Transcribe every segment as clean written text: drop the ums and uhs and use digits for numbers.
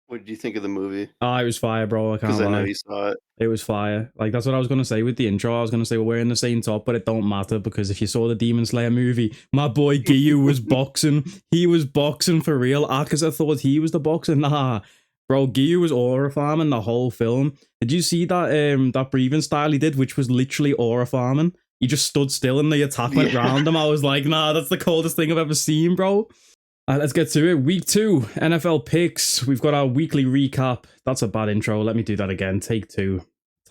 What did you think of the movie? Ah, it was fire, bro. I Because can't I know lie. you saw it. It was fire. Like that's what I was gonna say with the intro. I was gonna say well, we're in the same top, but it don't matter because if you saw the Demon Slayer movie, my boy Giyu was boxing. He was boxing for real. Akaza thought he was the boxer. Nah, bro, Giyu was aura farming the whole film. Did you see that breathing style he did, which was literally aura farming? He just stood still and the attack went Yeah. round him. I was like, nah, that's the coldest thing I've ever seen, bro. Let's get to it. Week 2, NFL picks. We've got our weekly recap. That's a bad intro. Let me do that again. Take 2.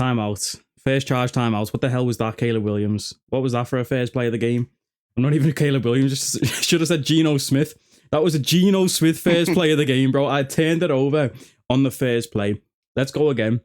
Timeout. First charge timeout. What the hell was that, Caleb Williams? What was that for a first play of the game? I'm not even Caleb Williams. Just should have said Geno Smith. That was a Geno Smith first play of the game, bro. I turned it over on the first play. Let's go again.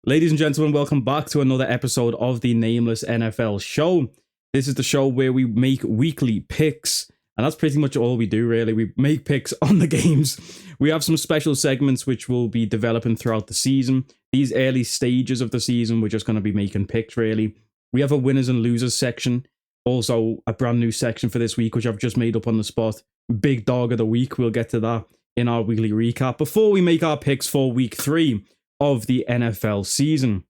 Ladies and gentlemen, welcome back to another episode of the Nameless NFL Show. This is the show where we make weekly picks. And that's pretty much all we do, really. We make picks on the games. We have some special segments which will be developing throughout the season. These early stages of the season, we're just going to be making picks, really. We have a winners and losers section. Also, a brand new section for this week, which I've just made up on the spot. Big Dog of the Week. We'll get to that in our weekly recap before we make our picks for week 3 of the NFL season.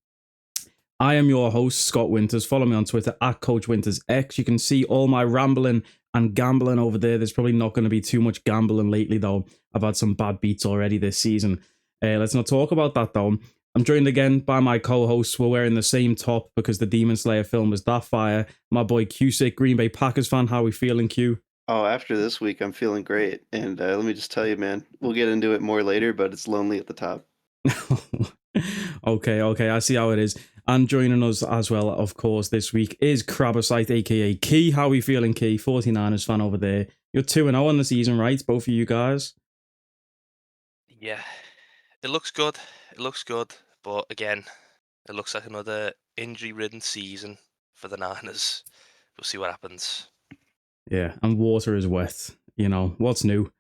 I am your host, Scott Winters. Follow me on Twitter at CoachWintersX. You can see all my rambling and gambling over there. There's probably not going to be too much gambling lately, though. I've had some bad beats already this season. Let's not talk about that, though. I'm joined again by my co-hosts. We're wearing the same top because the Demon Slayer film was that fire. My boy Cusick, Green Bay Packers fan. How are we feeling, Q? Oh, after this week, I'm feeling great. And let me just tell you, man, we'll get into it more later, but it's lonely at the top. Okay, I see how it is. And joining us as well, of course, this week is Crabasite, aka Key. How are we feeling, Key? 49ers fan over there. You're 2-0 on the season, right? Both of you guys. Yeah, it looks good. It looks good. But again, it looks like another injury-ridden season for the Niners. We'll see what happens. Yeah, and water is wet. You know, what's new?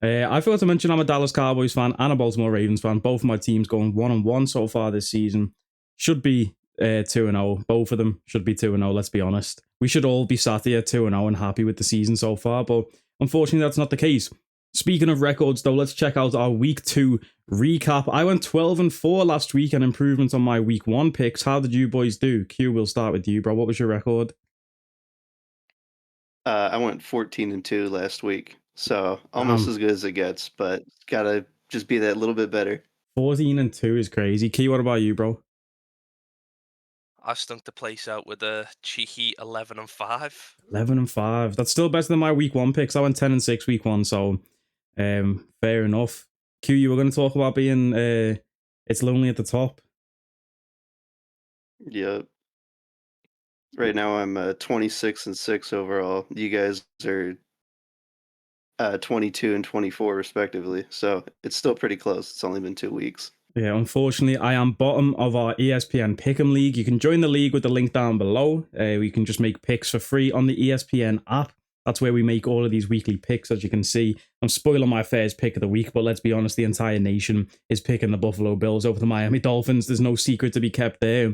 I forgot to mention I'm a Dallas Cowboys fan and a Baltimore Ravens fan. Both of my teams going 1-1 so far this season. Should be 2-0. Both of them should be 2-0, let's be honest. We should all be sat here 2-0 and happy with the season so far, but unfortunately that's not the case. Speaking of records though, let's check out our week 2 recap. I went 12-4 last week and improvements on my week 1 picks. How did you boys do? Q, we'll start with you, bro. What was your record? I went 14-2 last week, so almost as good as it gets, but gotta just be that little bit better. 14-2 is crazy. Key, what about you, bro? I stunk the place out with a cheeky 11-5. 11-5. That's still better than my week 1 picks. I went 10-6 week 1, so fair enough. Q, you were going to talk about being it's lonely at the top. Yep. Right now I'm 26-6 overall. You guys are 22 and 24 respectively, so it's still pretty close. It's only been 2 weeks. Yeah, unfortunately, I am bottom of our ESPN Pick'em League. You can join the league with the link down below. We can just make picks for free on the ESPN app. That's where we make all of these weekly picks, as you can see. I'm spoiling my first pick of the week, but let's be honest, the entire nation is picking the Buffalo Bills over the Miami Dolphins. There's no secret to be kept there.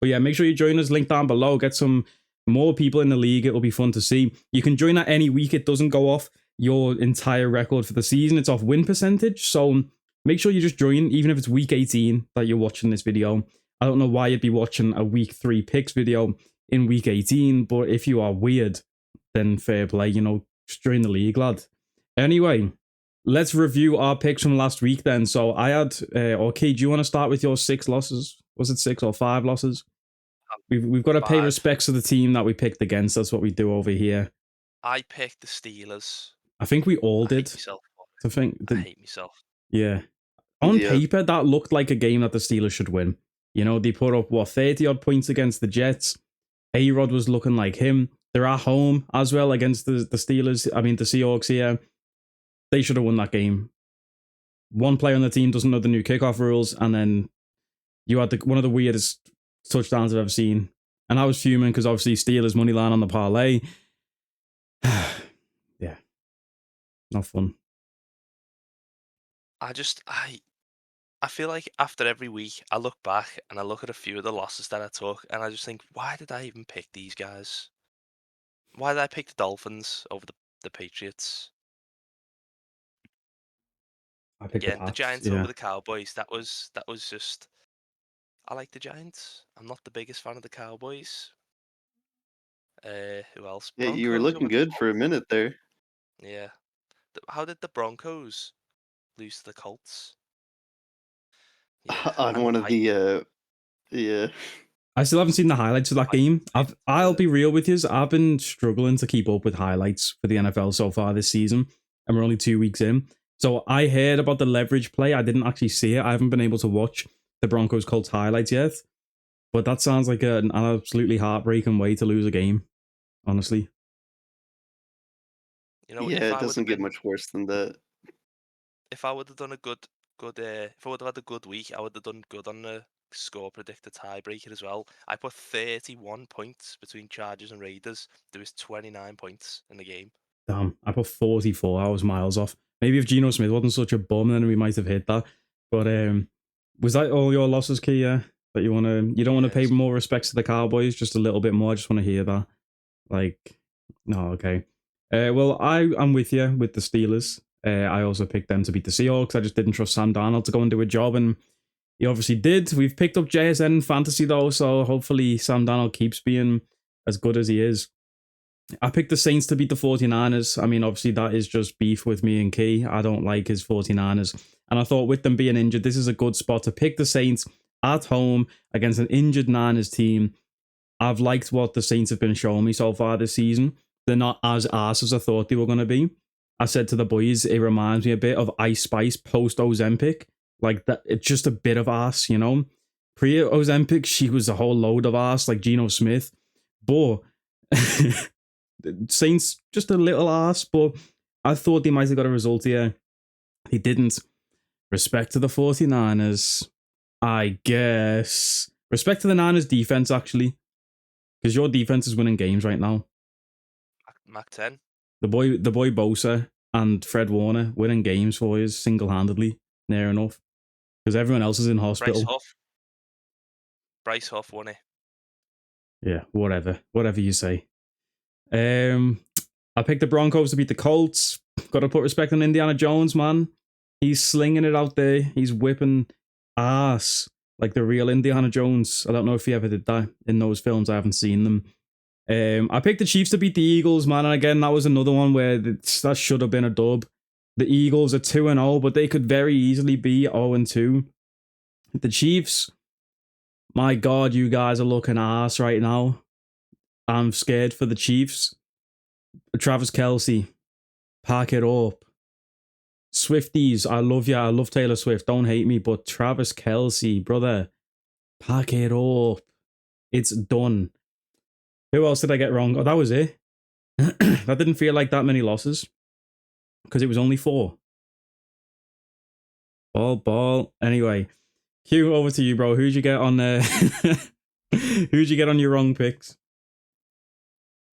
But yeah, make sure you join us, link down below. Get some more people in the league. It'll be fun to see. You can join at any week. It doesn't go off your entire record for the season. It's off win percentage. So make sure you just join, even if it's week 18 that you're watching this video. I don't know why you'd be watching a week 3 picks video in week 18, but if you are weird, then fair play, you know, just join the league, lad. Anyway, let's review our picks from last week then. So I had, okay, do you want to start with your 6 losses? Was it 6 or 5 losses? We've got to pay respects to the team that we picked against. That's what we do over here. I picked the Steelers. I think we all did. I hate myself. Yeah. On paper, that looked like a game that the Steelers should win. You know, they put up, 30-odd points against the Jets. A-Rod was looking like him. They're at home as well against the Steelers. I mean, the Seahawks here. They should have won that game. One player on the team doesn't know the new kickoff rules, and then you had one of the weirdest touchdowns I've ever seen. And I was fuming because obviously Steelers money line on the parlay. Yeah. Not fun. I feel like after every week, I look back and I look at a few of the losses that I took, and I just think, why did I even pick these guys? Why did I pick the Dolphins over the Patriots? I picked the Again, the Pats. Giants Yeah. over the Cowboys. That was just. I like the Giants. I'm not the biggest fan of the Cowboys. Who else? Yeah, you were Broncos over looking the good for a Colts. minute there. Yeah. How did the Broncos lose to the Colts? Yeah, On and the one of the Vikings. yeah. I still haven't seen the highlights of that game. I'll be real with you. I've been struggling to keep up with highlights for the NFL so far this season, and we're only 2 weeks in. So I heard about the leverage play. I didn't actually see it. I haven't been able to watch the Broncos Colts highlights yet. But that sounds like an absolutely heartbreaking way to lose a game, honestly. You know, Yeah, it doesn't get much worse than that. if I would have done a if I would have had a good week, I would have done good on the score predictor tiebreaker as well. I put 31 points between Chargers and Raiders. There was 29 points in the game. Damn, I put 44. I was miles off. Maybe if Geno Smith wasn't such a bum, then we might have hit that. But was that all your losses, Key? Yeah, that you don't want to pay Yes. more respects to the Cowboys, just a little bit more. I just want to hear that. Like, no, okay. Well, I'm with you with the Steelers. I also picked them to beat the Seahawks. I just didn't trust Sam Darnold to go and do a job, and he obviously did. We've picked up JSN in fantasy though, so hopefully Sam Darnold keeps being as good as he is. I picked the Saints to beat the 49ers. I mean, obviously, that is just beef with me and Key. I don't like his 49ers. And I thought with them being injured, this is a good spot to pick the Saints at home against an injured Niners team. I've liked what the Saints have been showing me so far this season. They're not as arse as I thought they were going to be. I said to the boys, it reminds me a bit of Ice Spice post Ozempic. Like that, it's just a bit of arse, you know? Pre Ozempic, she was a whole load of arse, like Geno Smith. But Saints just a little arse, but I thought they might have got a result here. He didn't. Respect to the 49ers, I guess. Respect to the Niners defense, actually. Because your defense is winning games right now. Mac 10. The boy Bosa and Fred Warner winning games for you single-handedly, near enough. Because everyone else is in hospital. Bryce Huff won it. Yeah, whatever you say. I picked the Broncos to beat the Colts. Got to put respect on Indiana Jones, man. He's slinging it out there. He's whipping ass like the real Indiana Jones. I don't know if he ever did that in those films. I haven't seen them. I picked the Chiefs to beat the Eagles, man. And again, that was another one where that should have been a dub. The Eagles are 2-0, but they could very easily be 0-2. The Chiefs, my God, you guys are looking ass right now. I'm scared for the Chiefs. Travis Kelce, pack it up. Swifties, I love you. I love Taylor Swift. Don't hate me, but Travis Kelce, brother, pack it up. It's done. Who else did I get wrong? Oh, that was it. That didn't feel like that many losses because it was only 4. Ball. Anyway, Q, over to you, bro. Who'd you get on who'd you get on your wrong picks?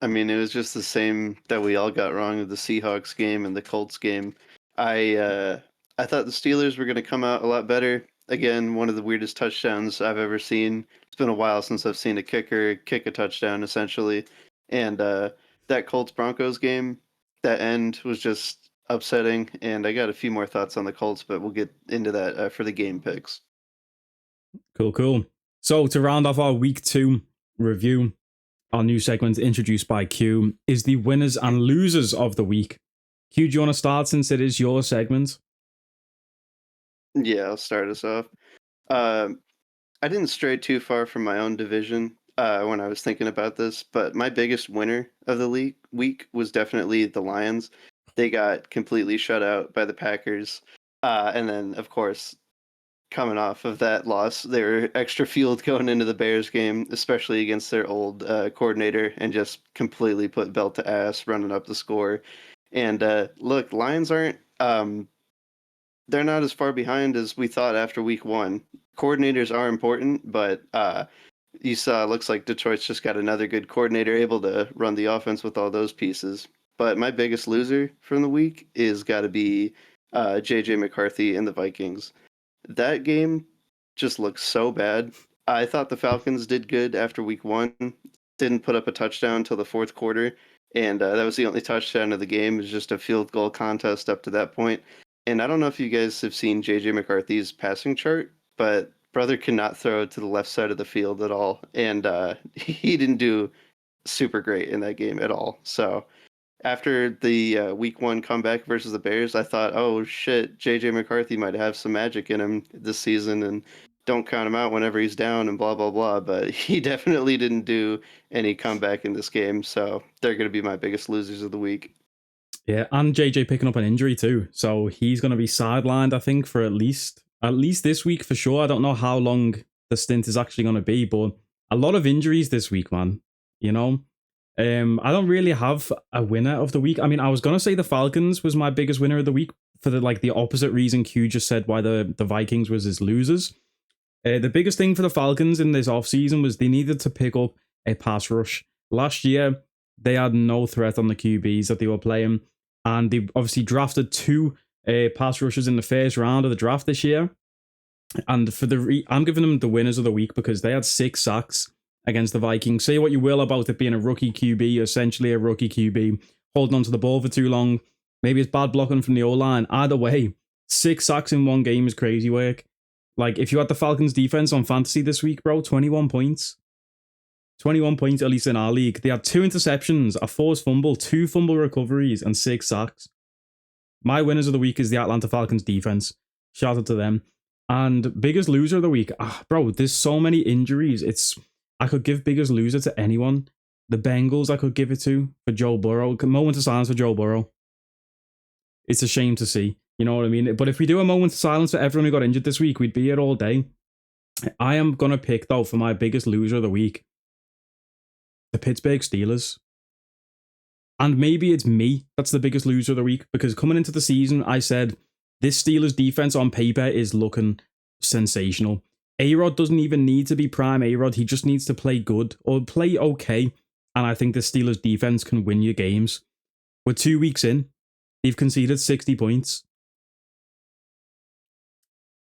I mean, it was just the same that we all got wrong of the Seahawks game and the Colts game. I thought the Steelers were going to come out a lot better. Again, one of the weirdest touchdowns I've ever seen. It's been a while since I've seen a kicker kick a touchdown, essentially. And that Colts Broncos game, that end was just upsetting. And I got a few more thoughts on the Colts, but we'll get into that for the game picks. Cool. So to round off our week 2 review, our new segment introduced by Q is the winners and losers of the week. Q, do you want to start since it is your segment? Yeah, I'll start us off. I didn't stray too far from my own division when I was thinking about this, but my biggest winner of the week was definitely the Lions. They got completely shut out by the Packers. And then, of course, coming off of that loss, they were extra fueled going into the Bears game, especially against their old coordinator, and just completely put belt to ass, running up the score. And look, Lions aren't they're not as far behind as we thought after week 1. Coordinators are important, but you saw it looks like Detroit's just got another good coordinator able to run the offense with all those pieces. But my biggest loser from the week is got to be JJ McCarthy and the Vikings. That game just looks so bad. I thought the Falcons did good after week 1. Didn't put up a touchdown until the 4th quarter. And that was the only touchdown of the game. It was just a field goal contest up to that point. And I don't know if you guys have seen JJ McCarthy's passing chart, but brother cannot throw to the left side of the field at all. And he didn't do super great in that game at all. So after the week 1 comeback versus the Bears, I thought, oh shit, JJ McCarthy might have some magic in him this season and don't count him out whenever he's down and blah, blah, blah. But he definitely didn't do any comeback in this game. So they're going to be my biggest losers of the week. Yeah, and JJ picking up an injury too. So he's going to be sidelined, I think, for at least this week for sure. I don't know how long the stint is actually going to be, but a lot of injuries this week, man. You know? I don't really have a winner of the week. I mean, I was going to say the Falcons was my biggest winner of the week for the opposite reason Q just said why the Vikings was his losers. The biggest thing for the Falcons in this offseason was they needed to pick up a pass rush. Last year, they had no threat on the QBs that they were playing. And they obviously drafted 2 pass rushers in the first round of the draft this year. And for I'm giving them the winners of the week because they had 6 sacks against the Vikings. Say what you will about it being a rookie QB, essentially a rookie QB, holding onto the ball for too long. Maybe it's bad blocking from the O-line. Either way, 6 sacks in one game is crazy work. Like, if you had the Falcons defense on fantasy this week, bro, 21 points. 21 points, at least in our league. They had 2 interceptions, a forced fumble, 2 fumble recoveries, and 6 sacks. My winners of the week is the Atlanta Falcons defense. Shout out to them. And biggest loser of the week. Bro, there's so many injuries. I could give biggest loser to anyone. The Bengals I could give it to for Joe Burrow. Moment of silence for Joe Burrow. It's a shame to see. You know what I mean? But if we do a moment of silence for everyone who got injured this week, we'd be here all day. I am going to pick, though, for my biggest loser of the week, the Pittsburgh Steelers. And maybe it's me that's the biggest loser of the week, because coming into the season, I said, this Steelers defense on paper is looking sensational. A-Rod doesn't even need to be prime A-Rod. He just needs to play good or play okay. And I think the Steelers defense can win you games. We're 2 weeks in. They've conceded 60 points.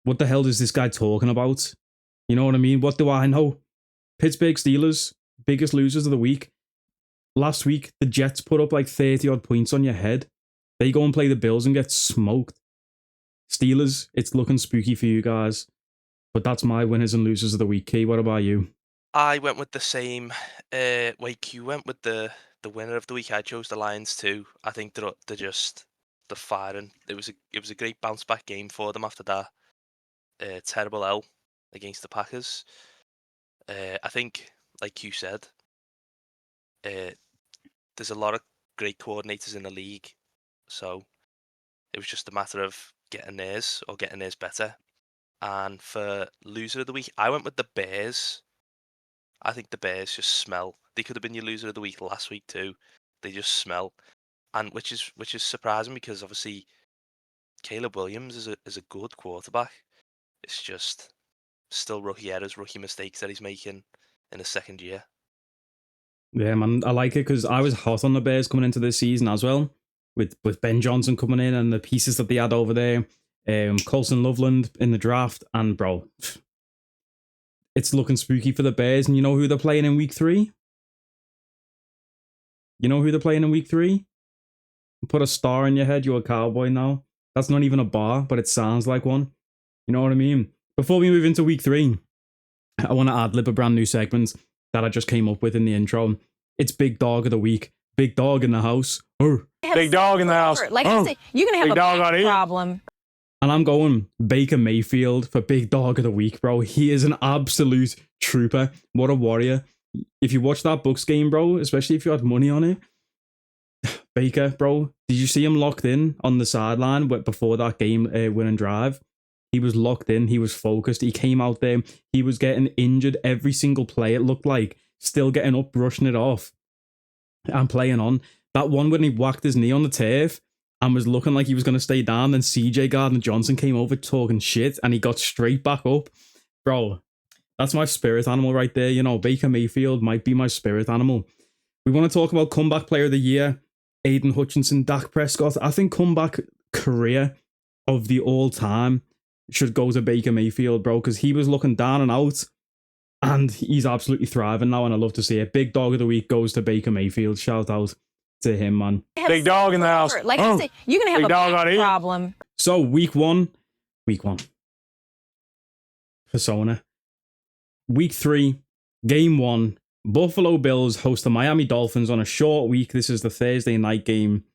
What the hell is this guy talking about? You know what I mean? What do I know? Pittsburgh Steelers, biggest losers of the week. Last week, the Jets put up like 30 odd points on your head. They go and play the Bills and get smoked. Steelers, it's looking spooky for you guys. But that's my winners and losers of the week. Key, what about you? I went with the same way Q went with the winner of the week. I chose the Lions too. I think they're firing. It was a great bounce back game for them after that terrible L against the Packers. I think, like you said, there's a lot of great coordinators in the league, so it was just a matter of getting theirs or getting theirs better. And for loser of the week, I went with the Bears. I think the Bears just smell. They could have been your loser of the week last week too. They just smell, and which is surprising because obviously Caleb Williams is a good quarterback. It's just still rookie errors, rookie mistakes that he's making in his second year. Yeah, man, I like it because I was hot on the Bears coming into this season as well, with Ben Johnson coming in and the pieces that they had over there. Colson Loveland in the draft, and bro, it's looking spooky for the Bears. And you know who they're playing in week 3? You know who they're playing in week 3? Put a star in your head, you're a Cowboy now. That's not even a bar, but it sounds like one. You know what I mean? Before we move into week 3, I want to ad-lib a brand new segment that I just came up with in the intro. It's Big Dog of the Week. Big Dog in the house. Big Dog in the house. Like I said, you're going to have a problem. And I'm going Baker Mayfield for Big Dog of the Week, bro. He is an absolute trooper. What a warrior. If you watch that Bucs game, bro, especially if you had money on it, Baker, bro, did you see him locked in on the sideline before that game winning drive? He was locked in. He was focused. He came out there. He was getting injured every single play, it looked like. Still getting up, brushing it off, and playing on. That one when he whacked his knee on the turf and was looking like he was going to stay down, then CJ Gardner-Johnson came over talking shit and he got straight back up. Bro, that's my spirit animal right there. You know, Baker Mayfield might be my spirit animal. We want to talk about comeback player of the year, Aiden Hutchinson, Dak Prescott. I think comeback career of the all-time should go to Baker Mayfield, bro, because he was looking down and out and he's absolutely thriving now, and I love to see it. Big Dog of the Week goes to Baker Mayfield. Shout out to him, man. Big Dog in the house. Like I said, you're going to have a problem. So week one. Persona. Week 3, game 1. Buffalo Bills host the Miami Dolphins on a short week. This is the Thursday night game.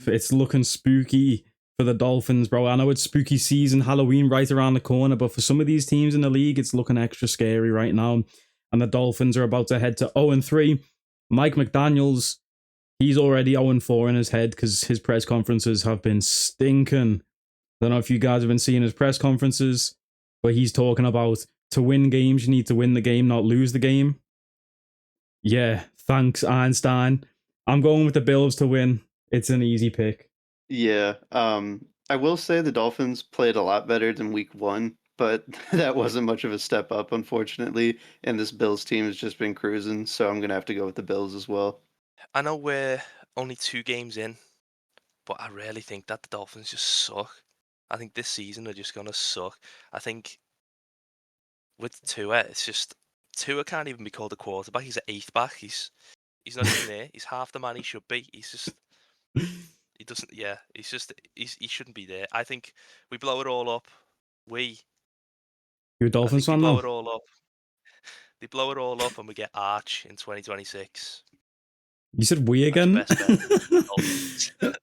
It's looking spooky for the Dolphins, bro. I know it's spooky season, Halloween right around the corner, but for some of these teams in the league, it's looking extra scary right now. And the Dolphins are about to head to 0-3. Mike McDaniels, he's already 0-4 in his head because his press conferences have been stinking. I don't know if you guys have been seeing his press conferences, but he's talking about to win games, you need to win the game, not lose the game. Yeah, thanks, Einstein. I'm going with the Bills to win. It's an easy pick. Yeah, I will say the Dolphins played a lot better than week 1, but that wasn't much of a step up, unfortunately. And this Bills team has just been cruising, so I'm gonna have to go with the Bills as well. I know we're only 2 games in, but I really think that the Dolphins just suck. I think this season they're just gonna suck. I think with Tua, it's just Tua can't even be called a quarterback. He's an 8th back. He's not even there. He's half the man he should be. He's just he doesn't. Yeah, he shouldn't be there. I think we blow it all up. You're a Dolphins fan, blow though? it all up. They blow it all up, and we get Arch in 2026. You said we again? That's best bet.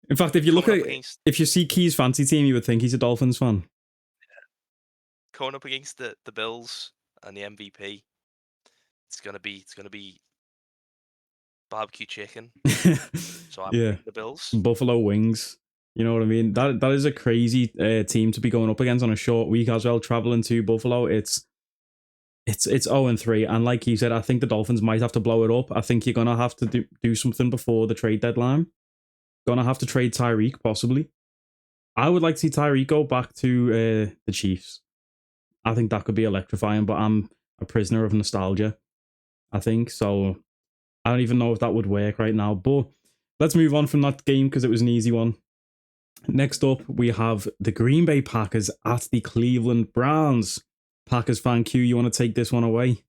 In fact, if you look at if you see Key's fancy team, you would think he's a Dolphins fan. Going up against the Bills and the MVP, it's gonna be barbecue chicken. So I'm yeah, the Bills. Buffalo wings. You know what I mean? That is a crazy team to be going up against on a short week as well. Traveling to Buffalo, it's 0-3, and like you said, I think the Dolphins might have to blow it up. I think you're gonna have to do something before the trade deadline. Gonna have to trade Tyreek, possibly. I would like to see Tyreek go back to the Chiefs. I think that could be electrifying, but I'm a prisoner of nostalgia, I think. So I don't even know if that would work right now. But let's move on from that game because it was an easy one. Next up, we have the Green Bay Packers at the Cleveland Browns. Packers fan Q, you want to take this one away?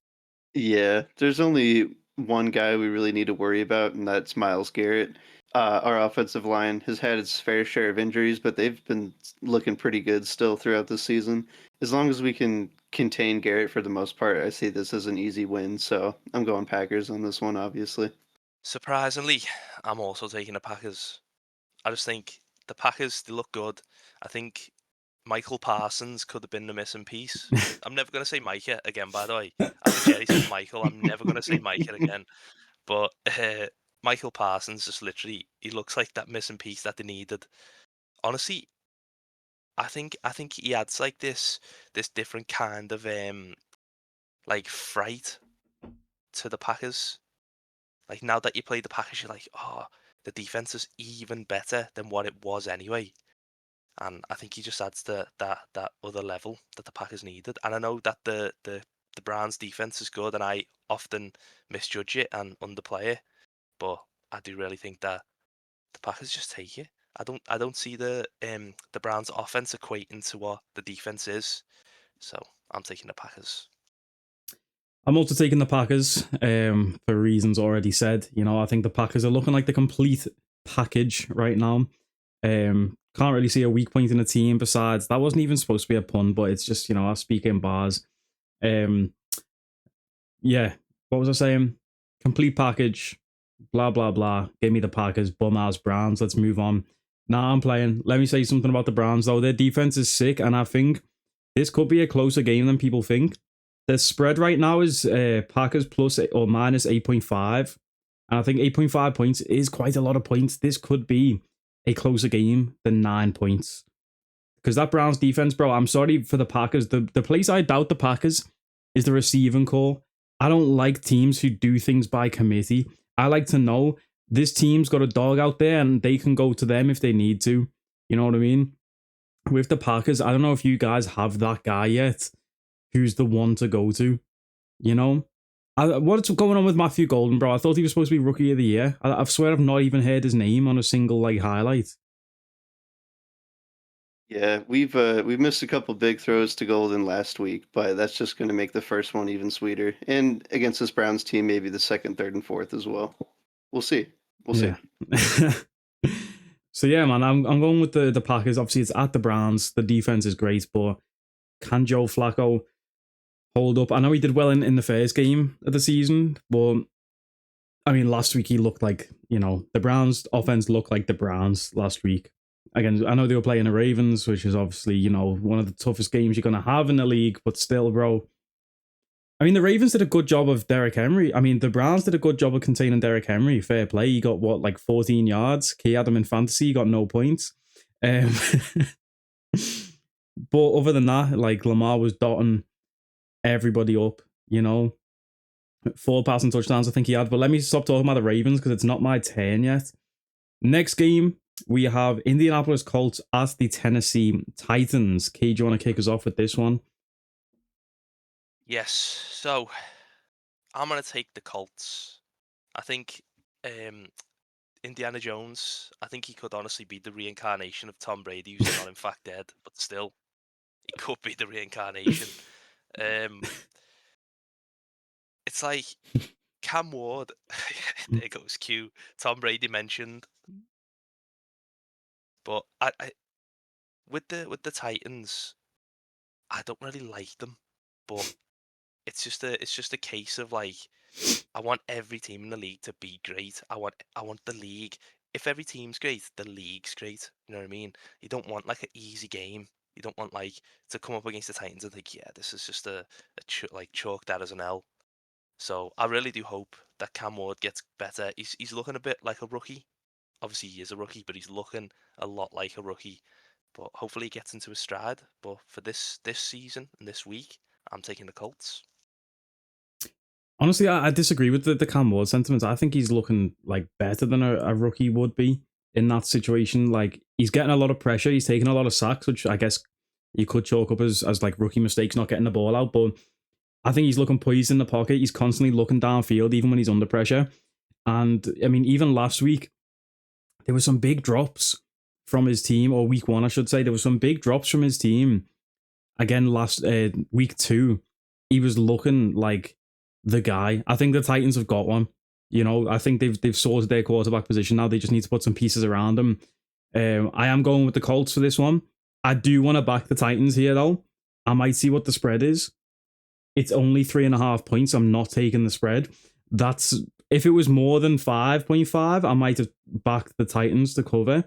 Yeah, there's only one guy we really need to worry about, and that's Myles Garrett. Our offensive line has had its fair share of injuries, but they've been looking pretty good still throughout the season. As long as we can contain Garrett for the most part, I see this as an easy win. So I'm going Packers on this one, obviously. Surprisingly, I'm also taking the Packers. I just think the Packers, they look good. I think Michael Parsons could have been the missing piece. I'm never going to say Micah again, by the way. After Jerry said Michael, I'm never going to say Micah again. But Michael Parsons just literally, he looks like that missing piece that they needed. Honestly, I think he adds like this different kind of like fright to the Packers. Like now that you play the Packers, you're like, oh, the defense is even better than what it was anyway. And I think he just adds that other level that the Packers needed. And I know that the Browns defense is good, and I often misjudge it and underplay it, but I do really think that the Packers just take it. I don't see the Browns offense equating to what the defense is. So I'm taking the Packers. I'm also taking the Packers for reasons already said. You know, I think the Packers are looking like the complete package right now. Can't really see a weak point in the team. Besides, that wasn't even supposed to be a pun, but it's just, you know, I speak in bars. Yeah, what was I saying? Complete package, blah, blah, blah. Give me the Packers, bum-ass Browns. Let's move on. Nah, I'm playing. Let me say something about the Browns, though. Their defense is sick, and I think this could be a closer game than people think. The spread right now is Packers plus or minus 8.5. And I think 8.5 points is quite a lot of points. This could be a closer game than 9 points. Because that Browns defense, bro, I'm sorry for the Packers. The place I doubt the Packers is the receiving core. I don't like teams who do things by committee. I like to know this team's got a dog out there and they can go to them if they need to. You know what I mean? With the Packers, I don't know if you guys have that guy yet who's the one to go to. You know? What's going on with Matthew Golden, bro? I thought he was supposed to be Rookie of the Year. I swear I've not even heard his name on a single like highlight. Yeah, we've missed a couple big throws to Golden last week, but that's just going to make the first one even sweeter. And against this Browns team, maybe the second, third, and fourth as well. We'll see. We'll see. So yeah, man, I'm going with the Packers. Obviously, it's at the Browns. The defense is great, but can Joe Flacco hold up? I know he did well in the first game of the season, but I mean, last week he looked like, the Browns offense looked like the Browns last week. Again, I know they were playing the Ravens, which is obviously, one of the toughest games you're going to have in the league, but still, bro. I mean, the Ravens did a good job of Derrick Henry. I mean, the Browns did a good job of containing Derrick Henry. Fair play. He got, 14 yards? He had him in fantasy. He got no points. But other than that, Lamar was dotting everybody up, 4 passing touchdowns I think he had. But let me stop talking about the Ravens because it's not my turn yet. Next game, we have Indianapolis Colts at the Tennessee Titans. Key, do you want to kick us off with this one? Yes. So I'm going to take the Colts. I think Indiana Jones, I think he could honestly be the reincarnation of Tom Brady, who's not in fact dead, but still, he could be the reincarnation. It's like Cam Ward. There goes Q. Tom Brady mentioned, but I with the Titans, I don't really like them, but it's just a case of I want every team in the league to be great. I want the league. If every team's great, the league's great. You know what I mean? You don't want an easy game. You don't want to come up against the Titans and think, yeah, this is just chalk that as an L. So I really do hope that Cam Ward gets better. He's looking a bit like a rookie. Obviously he is a rookie, but he's looking a lot like a rookie. But hopefully he gets into his stride. But for this season and this week, I'm taking the Colts. Honestly, I disagree with the Cam Ward sentiments. I think he's looking better than a rookie would be in that situation. He's getting a lot of pressure. He's taking a lot of sacks, which I guess you could chalk up as rookie mistakes, not getting the ball out. But I think he's looking poised in the pocket. He's constantly looking downfield, even when he's under pressure. And I mean, even last week, there were some big drops from his team, or week 1, I should say. There were some big drops from his team. Again, last week 2, he was looking like the guy. I think the Titans have got one. I think they've sorted their quarterback position now. They just need to put some pieces around him. I am going with the Colts for this one. I do want to back the Titans here, though. I might see what the spread is. It's only 3.5 points. I'm not taking the spread. That's if it was more than 5.5, I might have backed the Titans to cover.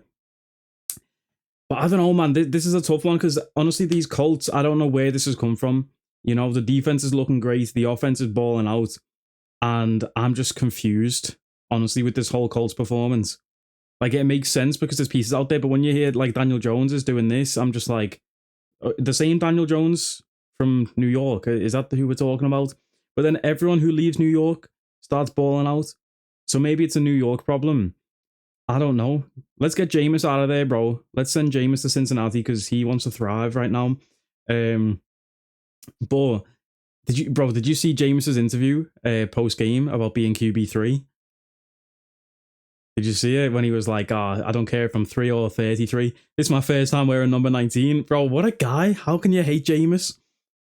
But I don't know, man. This is a tough one because honestly, these Colts, I don't know where this has come from. The defense is looking great. The offense is balling out. And I'm just confused, honestly, with this whole Colts performance. It makes sense because there's pieces out there. But when you hear Daniel Jones is doing this, I'm just the same Daniel Jones from New York. Is that who we're talking about? But then everyone who leaves New York starts balling out. So maybe it's a New York problem. I don't know. Let's get Jameis out of there, bro. Let's send Jameis to Cincinnati because he wants to thrive right now. But did you see Jameis's interview post game about being QB3? Did you see it when he was like, I don't care if I'm 3 or 33. This is my first time wearing number 19. Bro, what a guy. How can you hate Jameis?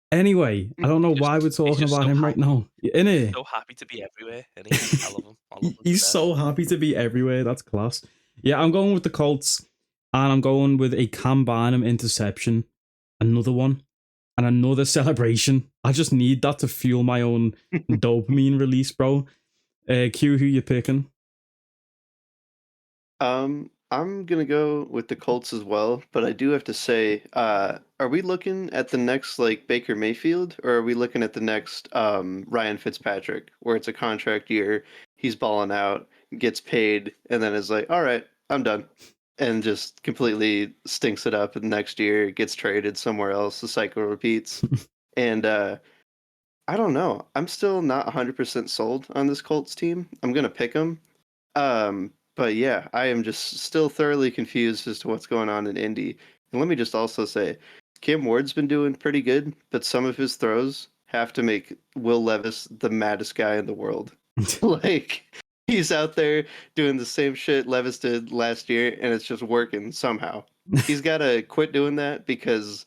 Anyway, I don't know why we're talking about him right now. Innit? So happy to be everywhere. I love him. He's so happy to be everywhere. That's class. Yeah, I'm going with the Colts. And I'm going with a Cam Bynum interception. Another one. And another celebration. I just need that to fuel my own dopamine release, bro. Q, who you picking? I'm gonna go with the Colts as well, but I do have to say, are we looking at the next Baker Mayfield, or are we looking at the next Ryan Fitzpatrick, where it's a contract year, he's balling out, gets paid, and then is all right, I'm done, and just completely stinks it up, and next year gets traded somewhere else, the cycle repeats, and I don't know, I'm still not 100% sold on this Colts team. I'm gonna pick them. But yeah, I am just still thoroughly confused as to what's going on in Indy. And let me just also say, Cam Ward's been doing pretty good, but some of his throws have to make Will Levis the maddest guy in the world. He's out there doing the same shit Levis did last year, and it's just working somehow. He's got to quit doing that because,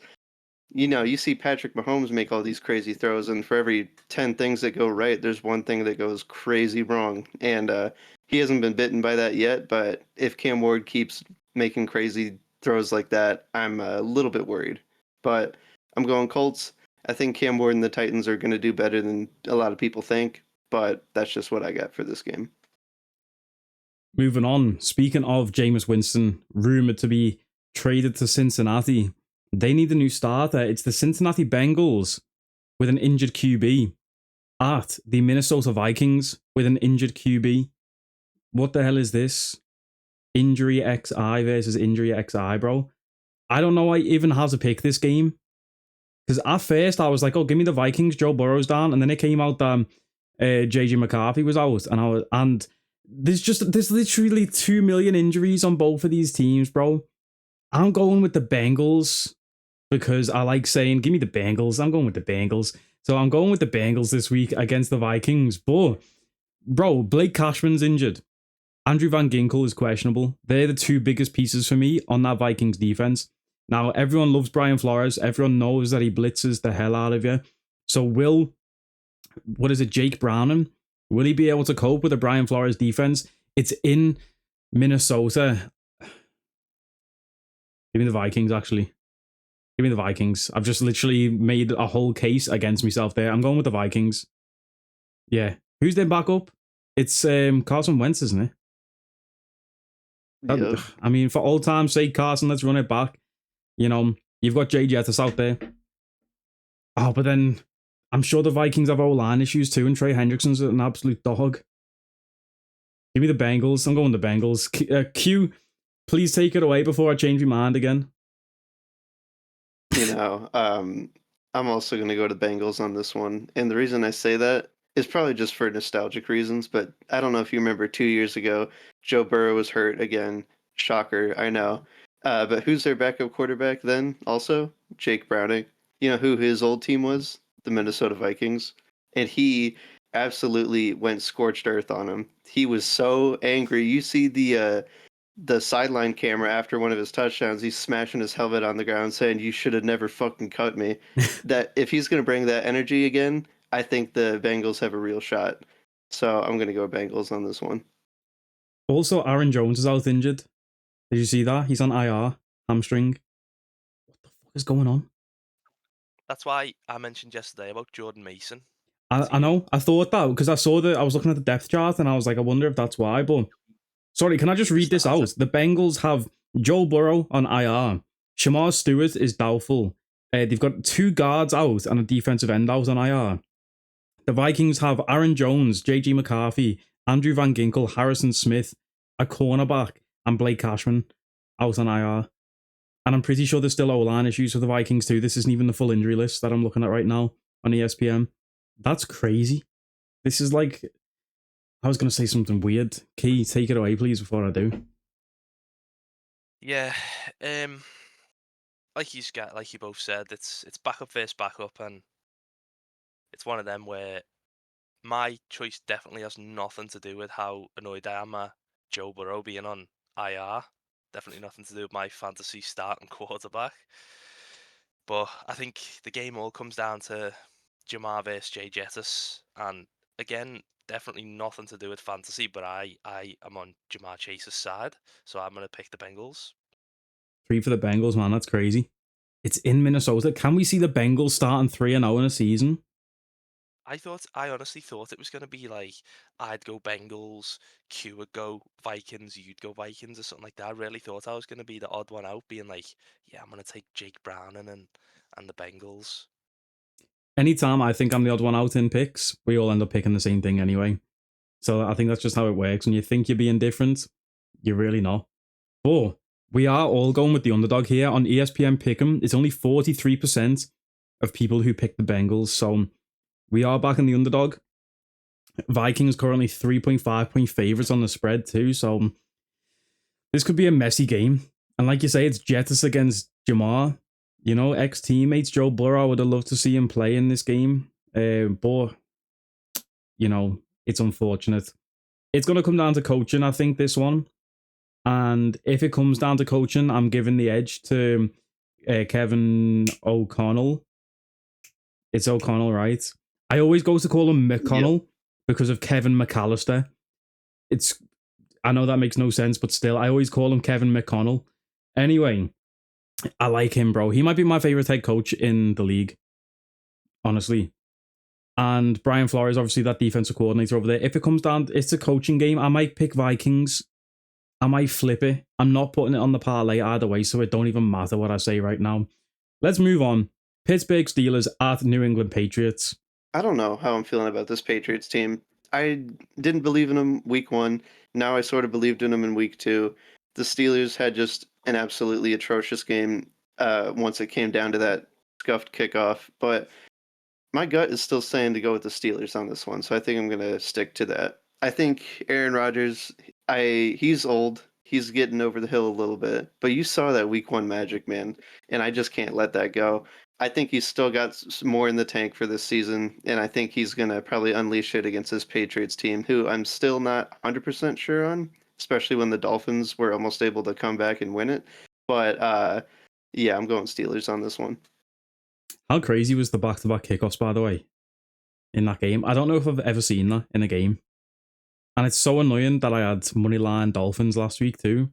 you see Patrick Mahomes make all these crazy throws, and for every 10 things that go right, there's one thing that goes crazy wrong. And he hasn't been bitten by that yet, but if Cam Ward keeps making crazy throws like that, I'm a little bit worried. But I'm going Colts. I think Cam Ward and the Titans are going to do better than a lot of people think, but that's just what I got for this game. Moving on, speaking of Jameis Winston, rumored to be traded to Cincinnati, they need a new starter. It's the Cincinnati Bengals with an injured QB at the Minnesota Vikings with an injured QB. What the hell is this? Injury XI versus injury XI, bro. I don't know why even how to pick this game. Because at first I was like, oh, give me the Vikings, Joe Burrow's down. And then it came out that JJ McCarthy was out. And there's literally 2 million injuries on both of these teams, bro. I'm going with the Bengals because I like saying, give me the Bengals. I'm going with the Bengals. So I'm going with the Bengals this week against the Vikings. But, bro, Blake Cashman's injured. Andrew Van Ginkel is questionable. They're the two biggest pieces for me on that Vikings defense. Now, everyone loves Brian Flores. Everyone knows that he blitzes the hell out of you. So Jake Browning? Will he be able to cope with the Brian Flores defense? It's in Minnesota. Give me the Vikings, actually. Give me the Vikings. I've just literally made a whole case against myself there. I'm going with the Vikings. Yeah. Who's their backup? It's Carson Wentz, isn't it? Yep. I mean, for old time's sake, Carson, let's run it back. You know, you've got Jay Jettis out there. Oh, but then I'm sure the Vikings have O-line issues too, and Trey Hendrickson's an absolute dog. Give me the Bengals. I'm going the Bengals. Q, please take it away before I change my mind again. I'm also going to go to Bengals on this one. And the reason I say that is probably just for nostalgic reasons, but I don't know if you remember 2 years ago, Joe Burrow was hurt again. Shocker, I know. But who's their backup quarterback then also? Jake Browning. You know who his old team was? The Minnesota Vikings. And he absolutely went scorched earth on him. He was so angry. You see the sideline camera after one of his touchdowns, he's smashing his helmet on the ground saying, you should have never fucking cut me. That if he's going to bring that energy again, I think the Bengals have a real shot. So I'm going to go Bengals on this one. Also, Aaron Jones is out injured. Did you see that? He's on IR, hamstring. What the fuck is going on? That's why I mentioned yesterday about Jordan Mason. I know. I thought that because I was looking at the depth chart and I was like, I wonder if that's why. But sorry, can I just read this out? The Bengals have Joe Burrow on IR. Shamar Stewart is doubtful. They've got 2 guards out and a defensive end out on IR. The Vikings have Aaron Jones, JG McCarthy, Andrew Van Ginkel, Harrison Smith, a cornerback, and Blake Cashman out on IR. And I'm pretty sure there's still O-line issues for the Vikings too. This isn't even the full injury list that I'm looking at right now on ESPN. That's crazy. This is like... I was going to say something weird. Key, take it away, please, before I do. Yeah, like you both said, it's backup versus backup, and it's one of them where my choice definitely has nothing to do with how annoyed I am at Joe Burrow being on IR. Definitely nothing to do with my fantasy starting quarterback. But I think the game all comes down to Jamar versus Jay Jettis, and again, definitely nothing to do with fantasy, but I am on Jamar Chase's side, so I'm going to pick the Bengals. 3 for the Bengals, man. That's crazy. It's in Minnesota. Can we see the Bengals starting 3-0 in a season? I honestly thought it was going to be like, I'd go Bengals, Q would go Vikings, you'd go Vikings or something like that. I really thought I was going to be the odd one out, being like, yeah, I'm going to take Jake Browning and the Bengals. Anytime I think I'm the odd one out in picks, we all end up picking the same thing anyway. So I think that's just how it works. When you think you're being different, you're really not. But we are all going with the underdog here on ESPN Pick'em. It's only 43% of people who pick the Bengals. So we are back in the underdog. Vikings currently 3.5 point favorites on the spread too. So this could be a messy game. And like you say, it's Jettis against Jamar. You know, ex-teammates, Joe Burrow, I would have loved to see him play in this game. But, you know, it's unfortunate. It's going to come down to coaching, I think, this one. And if it comes down to coaching, I'm giving the edge to Kevin O'Connell. It's O'Connell, right? I always go to call him McConnell because of Kevin McAllister. I know that makes no sense, but still, I always call him Kevin McConnell Anyway, I like him, bro. He might be my favorite head coach in the league, honestly. And Brian Flores, obviously that defensive coordinator over there. If it comes down, it's a coaching game. I might pick Vikings. I might flip it. I'm not putting it on the parlay either way, so it don't even matter what I say right now. Let's move on. Pittsburgh Steelers at New England Patriots. I don't know how I'm feeling about this Patriots team. I didn't believe in them week 1. Now I sort of believed in them in week 2. The Steelers had just an absolutely atrocious game once it came down to that scuffed kickoff. But my gut is still saying to go with the Steelers on this one, so I think I'm going to stick to that. I think Aaron Rodgers, he's old. He's getting over the hill a little bit. But you saw that week 1 magic, man, and I just can't let that go. I think he's still got more in the tank for this season, and I think he's going to probably unleash it against this Patriots team, who I'm still not 100% sure on, especially when the Dolphins were almost able to come back and win it. But, yeah, I'm going Steelers on this one. How crazy was the back-to-back kickoffs, by the way, in that game? I don't know if I've ever seen that in a game. And it's so annoying that I had moneyline Dolphins last week too.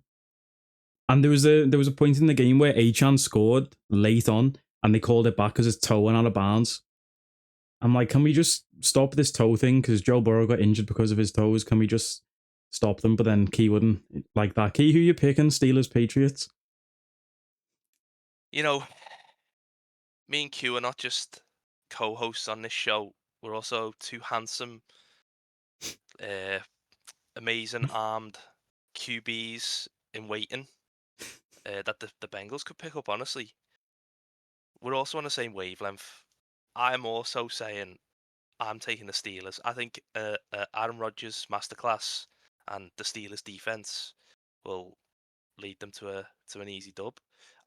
And there was a point in the game where Achan scored late on, and they called it back because his toe went out of bounds. I'm like, can we just stop this toe thing? Because Joe Burrow got injured because of his toes. Can we just stop them? But then Key wouldn't like that. Key, who you picking? Steelers, Patriots? You know, me and Q are not just co-hosts on this show. We're also two handsome, amazing armed QBs in waiting that the Bengals could pick up, honestly. We're also on the same wavelength. I'm also saying I'm taking the Steelers. I think Aaron Rodgers' masterclass and the Steelers' defense will lead them to an easy dub.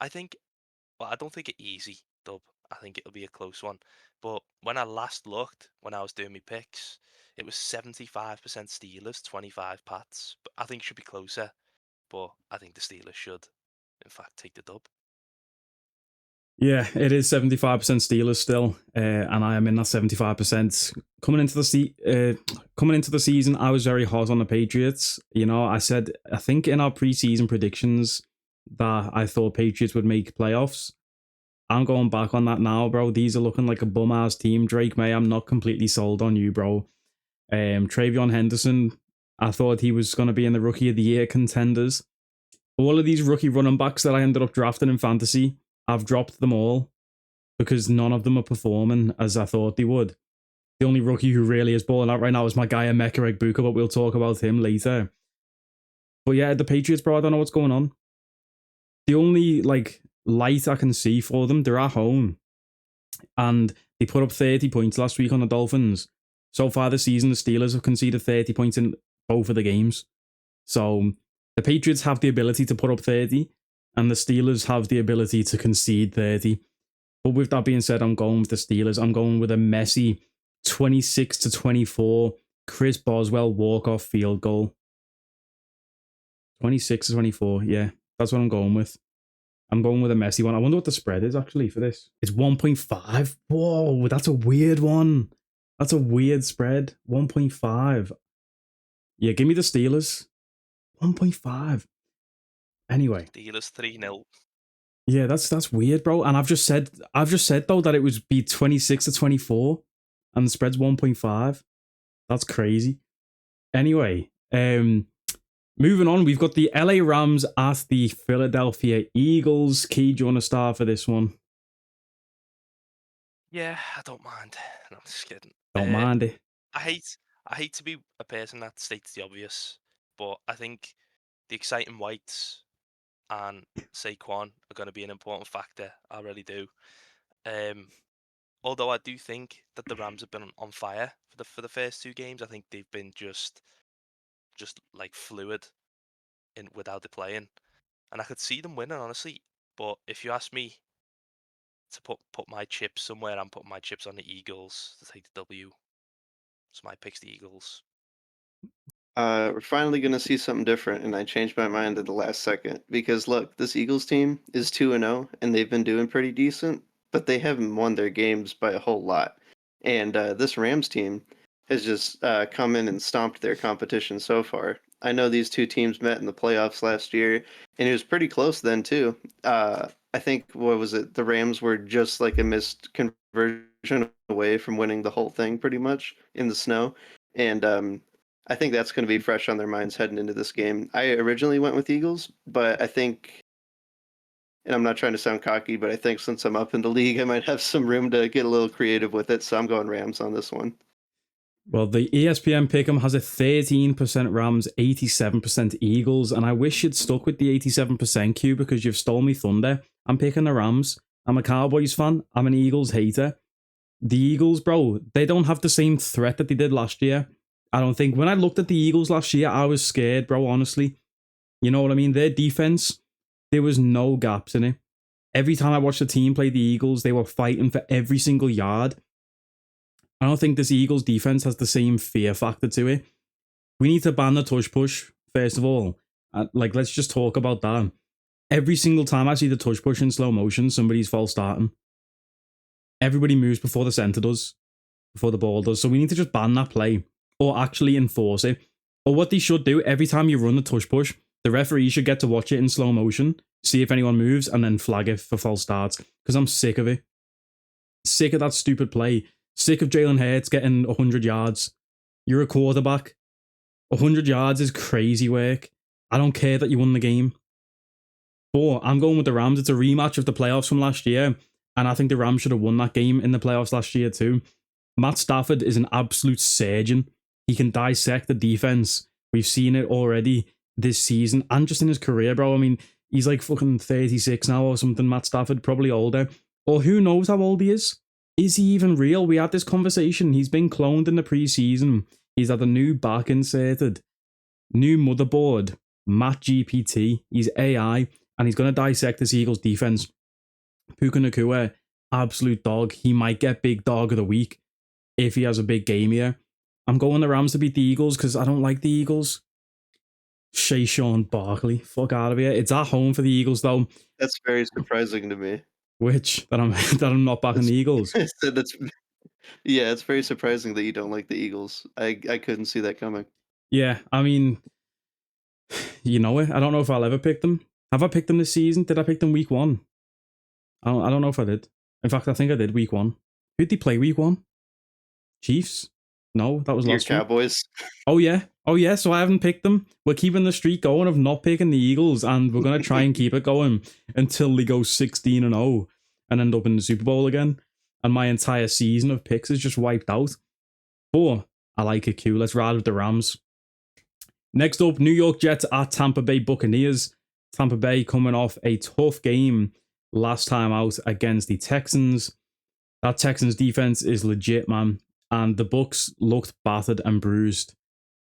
I don't think an easy dub. I think it'll be a close one. But when I last looked, when I was doing my picks, it was 75% Steelers, 25 Pats. But I think it should be closer. But I think the Steelers should, in fact, take the dub. Yeah, it is 75% Steelers still, and I am in that 75%. Coming into the season, I was very hot on the Patriots. You know, I think in our preseason predictions that I thought Patriots would make playoffs. I'm going back on that now, bro. These are looking like a bum-ass team. Drake May, I'm not completely sold on you, bro. Travion Henderson, I thought he was going to be in the Rookie of the Year contenders. All of these rookie running backs that I ended up drafting in fantasy, I've dropped them all because none of them are performing as I thought they would. The only rookie who really is balling out right now is my guy Emeka Egbuka, but we'll talk about him later. But yeah, the Patriots, bro, I don't know what's going on. The only light I can see for them, they're at home. And they put up 30 points last week on the Dolphins. So far this season, the Steelers have conceded 30 points in both of the games. So the Patriots have the ability to put up 30, and the Steelers have the ability to concede 30. But with that being said, I'm going with the Steelers. I'm going with a messy 26-24 Chris Boswell walk-off field goal. 26-24, yeah. That's what I'm going with. I'm going with a messy one. I wonder what the spread is actually for this. It's 1.5. Whoa, that's a weird one. That's a weird spread. 1.5. Yeah, give me the Steelers. 1.5. Anyway. Steelers 3-0. Yeah, that's weird, bro. And I've just said though that it would be 26-24 and the spread's 1.5. That's crazy. Anyway, moving on, we've got the LA Rams at the Philadelphia Eagles. Key, do you want to start for this one? Yeah, I don't mind. No, I'm just kidding. Don't mind it. I hate to be a person that states the obvious, but I think the exciting whites and Saquon are going to be an important factor. I really do. Although I do think that the Rams have been on fire for the first 2 games. I think they've been just like fluid without it playing, and I could see them winning, honestly. But if you ask me to put my chips somewhere, I'm putting my chips on the Eagles to take the W. So my pick's the Eagles. We're finally going to see something different, and I changed my mind at the last second. Because look, this Eagles team is 2-0, and they've been doing pretty decent, but they haven't won their games by a whole lot. And this Rams team has just come in and stomped their competition so far. I know these two teams met in the playoffs last year, and it was pretty close then too. I think what was it? The Rams were just like a missed conversion away from winning the whole thing, pretty much in the snow, and I think that's going to be fresh on their minds heading into this game. I originally went with Eagles, but I think, and I'm not trying to sound cocky, but I think since I'm up in the league, I might have some room to get a little creative with it. So I'm going Rams on this one. Well, the ESPN pick'em has a 13% Rams, 87% Eagles, and I wish you'd stuck with the 87% Q because you've stole me thunder. I'm picking the Rams. I'm a Cowboys fan. I'm an Eagles hater. The Eagles, bro, they don't have the same threat that they did last year. I don't think. When I looked at the Eagles last year, I was scared, bro, honestly. You know what I mean? Their defense, there was no gaps in it. Every time I watched the team play the Eagles, they were fighting for every single yard. I don't think this Eagles defense has the same fear factor to it. We need to ban the tush push, first of all. Let's just talk about that. Every single time I see the tush push in slow motion, somebody's false starting. Everybody moves before the center does, before the ball does. So we need to just ban that play or actually enforce it. Or what they should do, every time you run the tush push, the referee should get to watch it in slow motion, see if anyone moves, and then flag it for false starts. Because I'm sick of it. Sick of that stupid play. Sick of Jalen Hurts getting 100 yards. You're a quarterback. 100 yards is crazy work. I don't care that you won the game. But I'm going with the Rams. It's a rematch of the playoffs from last year. And I think the Rams should have won that game in the playoffs last year too. Matt Stafford is an absolute surgeon. He can dissect the defense. We've seen it already this season and just in his career, bro. I mean, he's like fucking 36 now or something, Matt Stafford, probably older. Or who knows how old he is? Is he even real? We had this conversation. He's been cloned in the preseason. He's had a new back inserted. New motherboard. Matt GPT. He's AI. And he's going to dissect this Eagles defense. Puka Nacua, absolute dog. He might get big dog of the week if he has a big game here. I'm going the Rams to beat the Eagles because I don't like the Eagles. Sean Barkley. Fuck out of here. It's at home for the Eagles though. That's very surprising to me. Which? That I'm not backing the Eagles. Yeah, it's very surprising that you don't like the Eagles. I couldn't see that coming. Yeah, I mean, you know it. I don't know if I'll ever pick them. Have I picked them this season? Did I pick them week 1? I don't know if I did. In fact, I think I did week 1. Who'd they play week 1? Chiefs? No, that was last week. Cowboys. Oh yeah, so I haven't picked them. We're keeping the streak going of not picking the Eagles, and we're going to try and keep it going until they go 16-0 and end up in the Super Bowl again. And my entire season of picks is just wiped out. But I like it, Q. Let's ride with the Rams. Next up, New York Jets at Tampa Bay Buccaneers. Tampa Bay coming off a tough game last time out against the Texans. That Texans defense is legit, man. And the Bucs looked battered and bruised.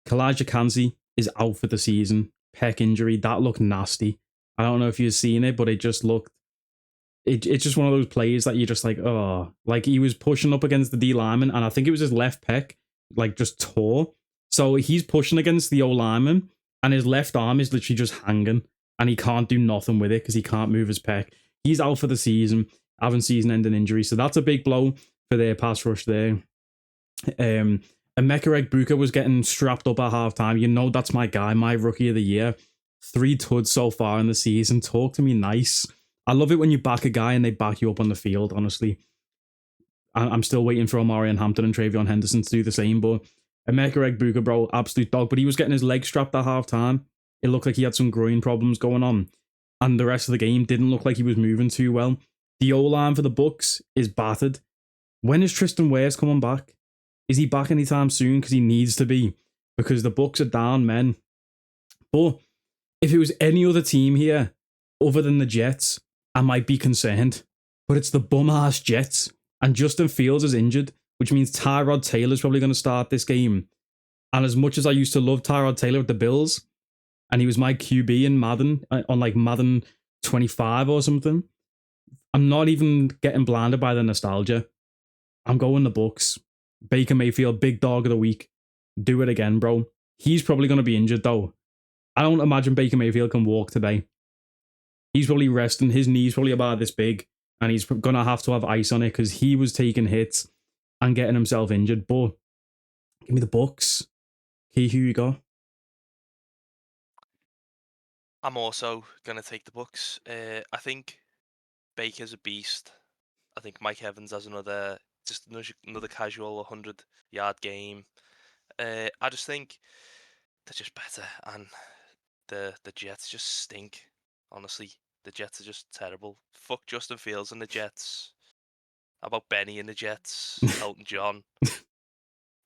Kalijah Kancey is out for the season. Pec injury. That looked nasty. I don't know if you've seen it, but it just looked... It's just one of those plays that you're just like, oh. Like, he was pushing up against the D lineman, and I think it was his left pec, like, just tore. So he's pushing against the O lineman, and his left arm is literally just hanging, and he can't do nothing with it because he can't move his pec. He's out for the season, having season-ending injury. So that's a big blow for their pass rush there. And Emeka Egbuka was getting strapped up at halftime. You know that's my guy, my rookie of the year. 3 tuds so far in the season. Talk to me nice. I love it when you back a guy and they back you up on the field, honestly. I'm still waiting for Omarion Hampton and Travion Henderson to do the same, but Emeka Egbuka, bro, absolute dog. But he was getting his leg strapped at halftime. It looked like he had some groin problems going on. And the rest of the game didn't look like he was moving too well. The O-line for the Bucs is battered. When is Tristan Wirfs coming back? Is he back anytime soon? Because he needs to be. Because the Bucs are down men. But if it was any other team here, other than the Jets, I might be concerned. But it's the bum-ass Jets. And Justin Fields is injured, which means Tyrod Taylor's probably going to start this game. And as much as I used to love Tyrod Taylor with the Bills, and he was my QB in Madden, on like Madden 25 or something, I'm not even getting blinded by the nostalgia. I'm going the Bucs. Baker Mayfield, big dog of the week. Do it again, bro. He's probably going to be injured, though. I don't imagine Baker Mayfield can walk today. He's probably resting. His knee's probably about this big, and he's going to have ice on it because he was taking hits and getting himself injured. But give me the Bucs. Who you got? I'm also gonna take the Bucs. I think Baker's a beast. I think Mike Evans has another casual 100-yard game. I just think they're just better, and the Jets just stink. Honestly, the Jets are just terrible. Fuck Justin Fields and the Jets. How about Benny and the Jets? Elton John.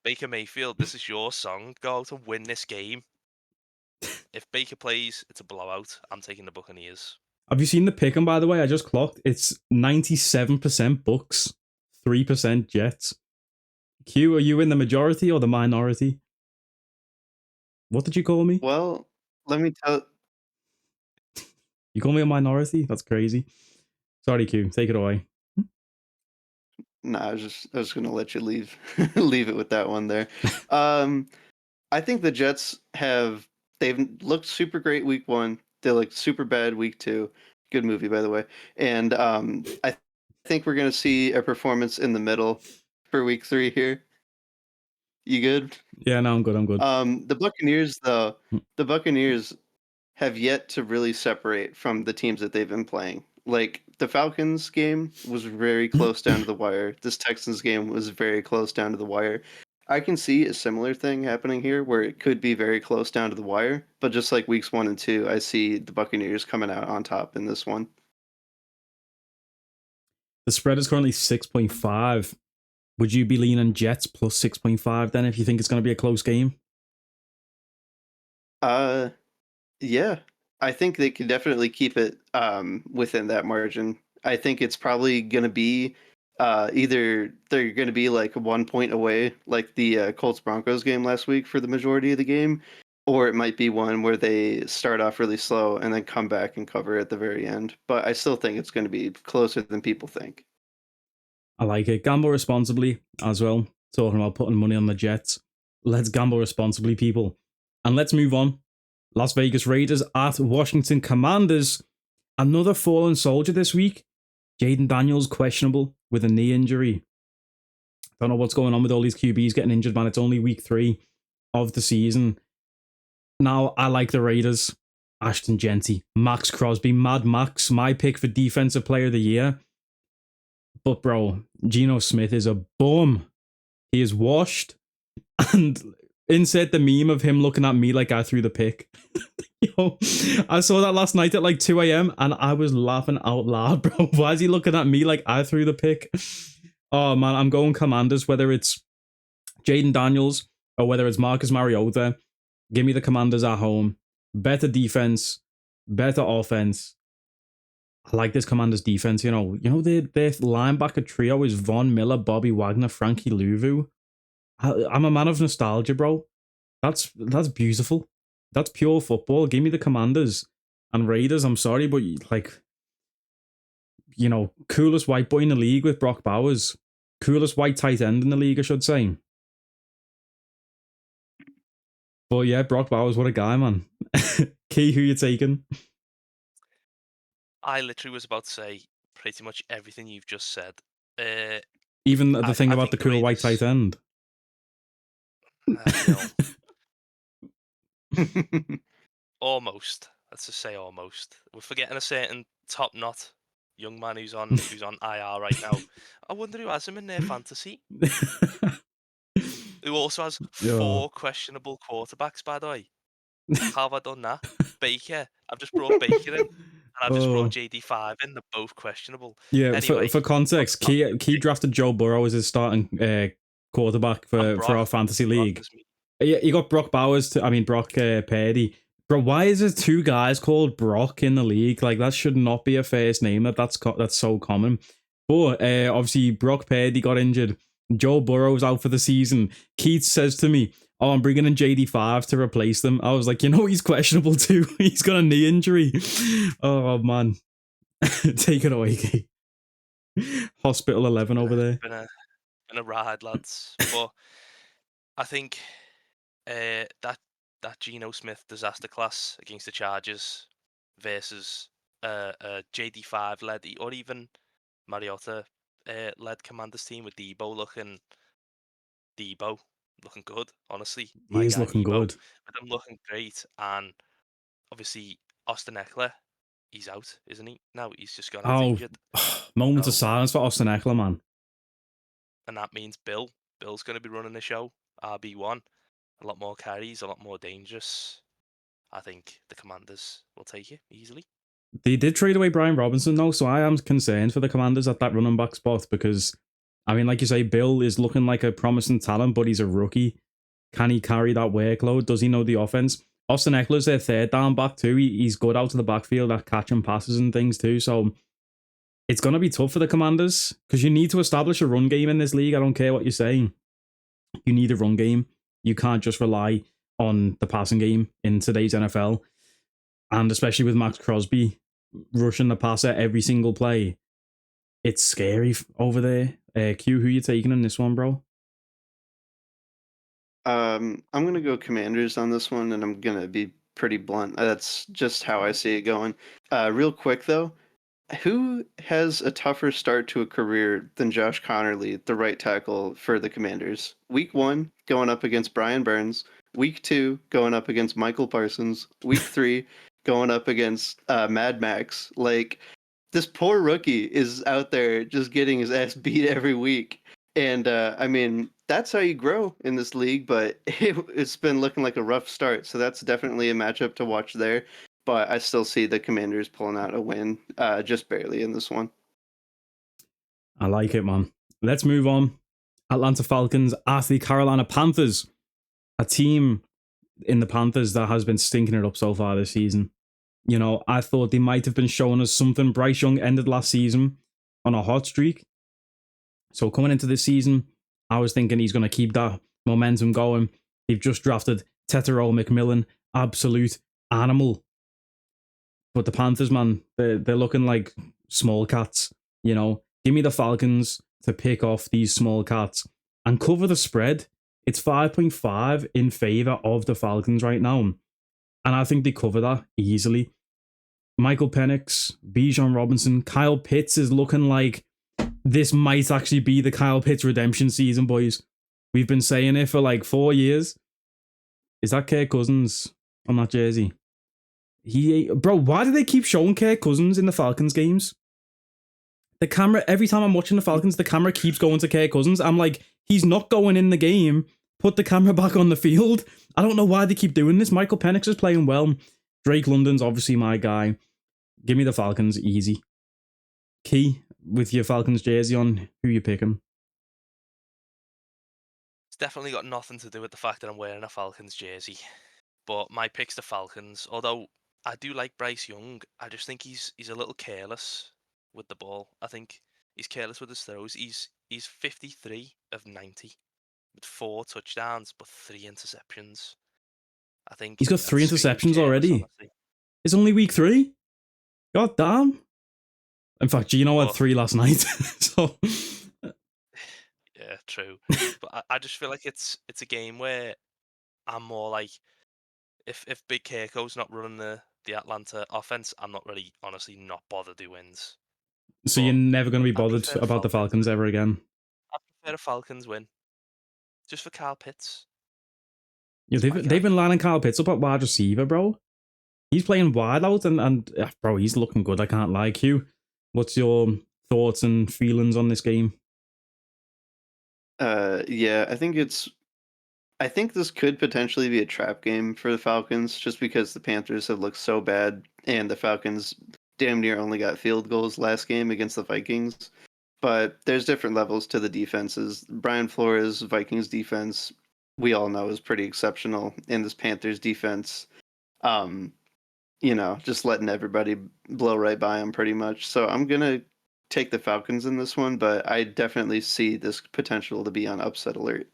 Baker Mayfield, this is your song. Go out and win this game. If Baker plays, it's a blowout. I'm taking the Buccaneers. Have you seen the pick'em, by the way? I just clocked. It's 97% Bucks, 3% Jets. Q, are you in the majority or the minority? What did you call me? Well, let me tell. You call me a minority? That's crazy. Sorry, Q. Take it away. Nah, I was gonna let you leave leave it with that one there. I think the Jets they've looked super great week 1. They looked super bad week 2. Good movie, by the way. And I think we're gonna see a performance in the middle for week 3 here. You good? Yeah, no, I'm good. The Buccaneers, though, the Buccaneers have yet to really separate from the teams that they've been playing. Like, the Falcons game was very close down to the wire. This Texans game was very close down to the wire. I can see a similar thing happening here where it could be very close down to the wire, but just like weeks 1 and 2, I see the Buccaneers coming out on top in this one. The spread is currently 6.5. Would you be leaning Jets plus 6.5 then if you think it's going to be a close game? Yeah. I think they could definitely keep it within that margin. I think it's probably going to be either they're going to be like 1 point away, like the Colts Broncos game last week for the majority of the game, or it might be one where they start off really slow and then come back and cover at the very end. But I still think it's going to be closer than people think. I like it. Gamble responsibly as well. Talking about putting money on the Jets. Let's gamble responsibly, people. And let's move on. Las Vegas Raiders at Washington Commanders. Another fallen soldier this week. Jaden Daniels questionable with a knee injury. Don't know what's going on with all these QBs getting injured, man. It's only week 3 of the season. Now, I like the Raiders. Ashton Genty, Max Crosby, Mad Max, my pick for Defensive Player of the Year. But bro, Geno Smith is a bum. He is washed. And insert the meme of him looking at me like I threw the pick. Yo, I saw that last night at like 2 a.m. and I was laughing out loud, bro. Why is he looking at me like I threw the pick? Oh man, I'm going Commanders, whether it's Jaden Daniels or whether it's Marcus Mariota. Give me the Commanders at home. Better defense, better offense. I like this Commanders defense. You know their linebacker trio is Von Miller, Bobby Wagner, Frankie Louvu. I'm a man of nostalgia, bro. That's beautiful. That's pure football. Give me the Commanders and Raiders. I'm sorry, but like, coolest white boy in the league with Brock Bowers. Coolest white tight end in the league, I should say. But yeah, Brock Bowers, what a guy, man. Key, who you taking? I literally was about to say pretty much everything you've just said. Even the thing about the cool white tight end. Almost. Let's just say almost. We're forgetting a certain top knot young man who's on IR right now. I wonder who has him in their fantasy. Who also has 4 questionable quarterbacks, by the way. How have I done that? Baker. I've just brought Baker in. And I've just brought JD5 in. They're both questionable. Yeah, anyway, for context, Key drafted Joe Burrow as his starting quarterback for our fantasy league. Yeah, you got Brock Purdy. Bro, why is there 2 guys called Brock in the league? Like, that should not be a first name. That's so common. But obviously, Brock Purdy got injured. Joe Burrow's out for the season. Keith says to me, "Oh, I'm bringing in JD5 to replace them." I was like, he's questionable too. He's got a knee injury. Oh man, take it away, Keith. Hospital 11 over there. Been a ride, lads. But I think that Geno Smith disaster class against the Chargers versus JD5 led, or even Mariota led Commanders team with Debo looking good, honestly. He is looking good. But I'm looking great, and obviously Austin Eckler, he's out, isn't he? No, he's just gone Oh, injured. moment of silence for Austin Eckler, man. And that means Bill's going to be running the show, RB1. A lot more carries, a lot more dangerous. I think the Commanders will take it easily. They did trade away Brian Robinson, though, so I am concerned for the Commanders at that running back spot because, I mean, like you say, Bill is looking like a promising talent, but he's a rookie. Can he carry that workload? Does he know the offense? Austin Eckler's their third down back, too. He's good out of the backfield at catching passes and things, too, so it's going to be tough for the Commanders because you need to establish a run game in this league. I don't care what you're saying. You need a run game. You can't just rely on the passing game in today's NFL. And especially with Max Crosby rushing the passer every single play, it's scary over there. Q, who you taking in this one, bro? I'm going to go Commanders on this one, and I'm going to be pretty blunt. That's just how I see it going. Real quick, though, who has a tougher start to a career than Josh Connerly, the right tackle for the Commanders? Week 1, going up against Brian Burns. Week 2, going up against Michael Parsons. Week 3, going up against Mad Max. Like, this poor rookie is out there just getting his ass beat every week. And, I mean, that's how you grow in this league, but it's been looking like a rough start. So that's definitely a matchup to watch there. But I still see the Commanders pulling out a win, just barely in this one. I like it, man. Let's move on. Atlanta Falcons at the Carolina Panthers. A team in the Panthers that has been stinking it up so far this season. You know, I thought they might have been showing us something. Bryce Young ended last season on a hot streak. So coming into this season, I was thinking he's going to keep that momentum going. They've just drafted Tetero McMillan, absolute animal. But the Panthers, man, they're looking like small cats. You know, give me the Falcons to pick off these small cats and cover the spread. It's 5.5 in favor of the Falcons right now. And I think they cover that easily. Michael Penix, Bijan Robinson, Kyle Pitts is looking like this might actually be the Kyle Pitts redemption season, boys. We've been saying it for like 4 years. Is that Kirk Cousins on that jersey? Bro, why do they keep showing Kirk Cousins in the Falcons games? The camera, every time I'm watching the Falcons, the camera keeps going to Kirk Cousins. I'm like, he's not going in the game. Put the camera back on the field. I don't know why they keep doing this. Michael Penix is playing well. Drake London's obviously my guy. Give me the Falcons, easy. Key, with your Falcons jersey on, who you picking? It's definitely got nothing to do with the fact that I'm wearing a Falcons jersey. But my pick's the Falcons. Although I do like Bryce Young, I just think he's a little careless with the ball. I think he's careless with his throws. He's 53 of 90 with 4 touchdowns but 3 interceptions. I think he's got 3 interceptions already. Honestly. It's only week 3. God damn. In fact, Gino had 3 last night. So yeah, true. But I just feel like it's a game where I'm more like, if Big Keiko's not running the Atlanta offense, I'm not really, honestly, not bothered who wins. So you're never going to be bothered about the Falcons ever again? I prefer the Falcons win. Just for Kyle Pitts. Yeah, they've been lining Kyle Pitts up at wide receiver, bro. He's playing wide out, and bro, he's looking good. I can't lie. Q, what's your thoughts and feelings on this game? Yeah, I think this could potentially be a trap game for the Falcons, just because the Panthers have looked so bad, and the Falcons damn near only got field goals last game against the Vikings. But there's different levels to the defenses. Brian Flores' Vikings defense, we all know, is pretty exceptional, and this Panthers defense, just letting everybody blow right by them pretty much. So I'm gonna take the Falcons in this one, but I definitely see this potential to be on upset alert.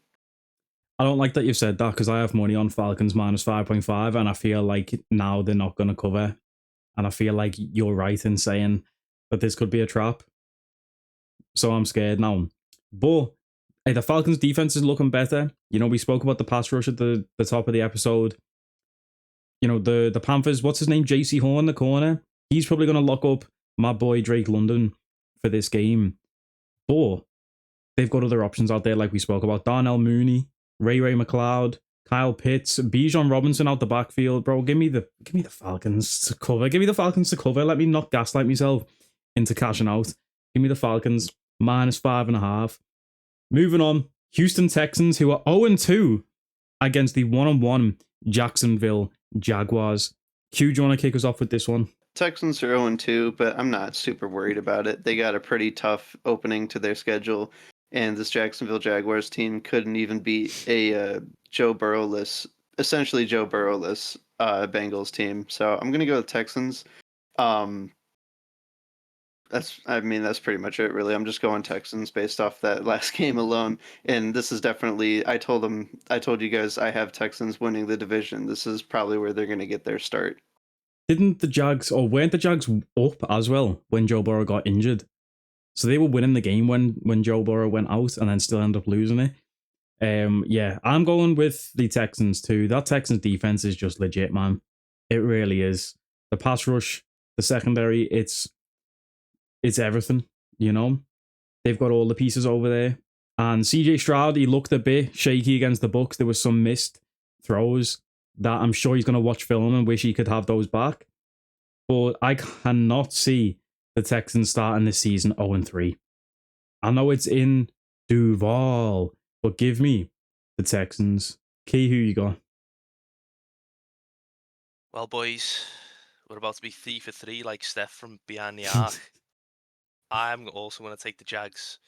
I don't like that you've said that, because I have money on Falcons minus 5.5, and I feel like now they're not going to cover. And I feel like you're right in saying that this could be a trap. So I'm scared now. But hey, the Falcons defense is looking better. You know, we spoke about the pass rush at the top of the episode. You know, the Panthers, what's his name? JC Horn, the corner. He's probably going to lock up my boy Drake London for this game. But they've got other options out there, like we spoke about. Darnell Mooney, Ray McLeod, Kyle Pitts, Bijan Robinson out the backfield, bro. Give me the Falcons to cover. Give me the Falcons to cover. Let me not gaslight myself into cashing out. Give me the Falcons -5.5. Moving on, Houston Texans, who are 0-2 against the 1-1 Jacksonville Jaguars. Q, do you want to kick us off with this one? Texans are 0-2, but I'm not super worried about it. They got a pretty tough opening to their schedule, and this Jacksonville Jaguars team couldn't even beat a essentially Joe Burrow-less Bengals team. So I'm gonna go with Texans. That's pretty much it, really. I'm just going Texans based off that last game alone. And this is definitely, I told you guys I have Texans winning the division. This is probably where they're gonna get their start. Weren't the Jags up as well when Joe Burrow got injured? So they were winning the game when Joe Burrow went out and then still ended up losing it. Yeah, I'm going with the Texans too. That Texans defense is just legit, man. It really is. The pass rush, the secondary, it's everything, you know? They've got all the pieces over there. And CJ Stroud, he looked a bit shaky against the Bucs. There was some missed throws that I'm sure he's going to watch film and wish he could have those back. But I cannot see the Texans starting this season 0-3. I know it's in Duval, but give me the Texans. Key, who you got? Well, boys, we're about to be 3 for 3 like Steph from behind the arc. I'm also going to take the Jags.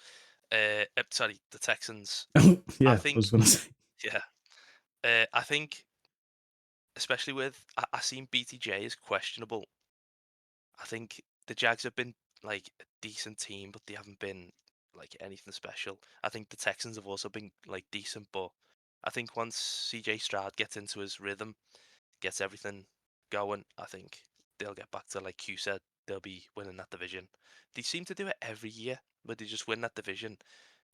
Sorry, the Texans. Yeah, I was going to say. Yeah. I think, especially with, I seen BTJ is questionable. I think the Jags have been like a decent team, but they haven't been like anything special. I think the Texans have also been like decent, but I think once CJ Stroud gets into his rhythm, gets everything going, I think they'll get back to, like Q said, they'll be winning that division. They seem to do it every year, where they just win that division.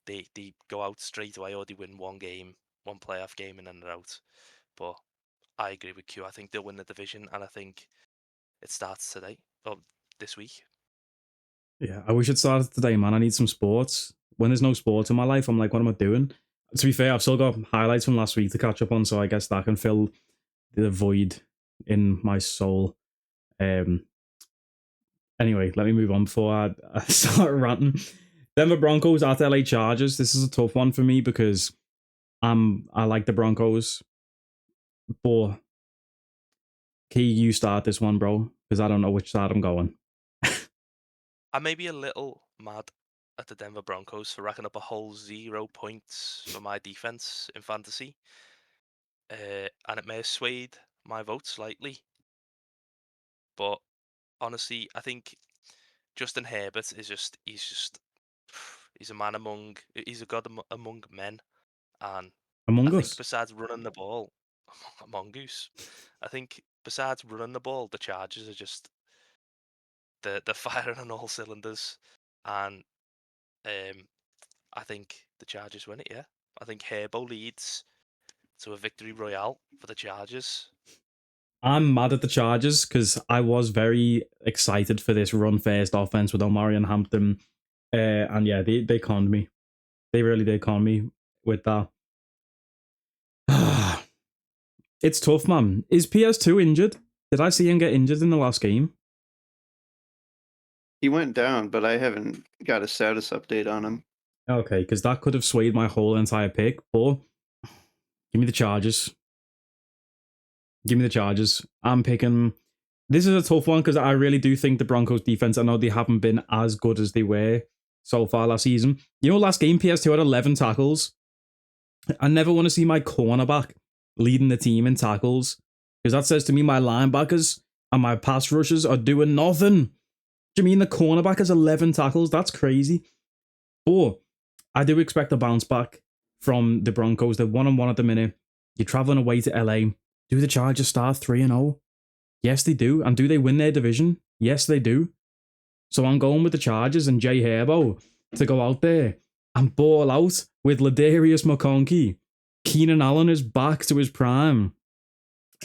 They go out straight away, or they win one game, one playoff game, and then they're out. But I agree with Q. I think they'll win the division, and I think it starts today, or this week. Yeah, I wish it started today, man. I need some sports. When there's no sports in my life, I'm like, what am I doing? To be fair, I've still got highlights from last week to catch up on, so I guess that can fill the void in my soul. Anyway, let me move on before I start ranting. Denver Broncos at LA Chargers. This is a tough one for me because I like the Broncos. But Key, you start this one, bro, because I don't know which side I'm going. I may be a little mad at the Denver Broncos for racking up a whole 0 points for my defense in fantasy. And it may have swayed my vote slightly. But honestly, I think Justin Herbert is he's a man he's a god among men. And Among I Us. think besides running the ball, Among Us, I think besides running the ball, the Chargers are just they're firing on all cylinders, and I think the Chargers win it. Yeah, I think Herbo leads to a victory royale for the Chargers. I'm mad at the Chargers because I was very excited for this run-first offense with Omari and Hampton, and yeah, they conned me. They really did con me with that. It's tough, man. Is PS2 injured? Did I see him get injured in the last game? He went down, but I haven't got a status update on him. Okay, because that could have swayed my whole entire pick, but give me the Chargers. Give me the Chargers. I'm picking... This is a tough one because I really do think the Broncos defense, I know they haven't been as good as they were so far last season. You know, last game, PS2 had 11 tackles. I never want to see my cornerback leading the team in tackles because that says to me my linebackers and my pass rushers are doing nothing. Do you mean the cornerback has 11 tackles? That's crazy. But I do expect a bounce back from the Broncos. They're 1-1 at the minute. You're traveling away to LA. Do the Chargers start 3-0? Yes, they do. And do they win their division? Yes, they do. So I'm going with the Chargers and Jay Herbo to go out there and ball out with Ladarius McConkey. Keenan Allen is back to his prime.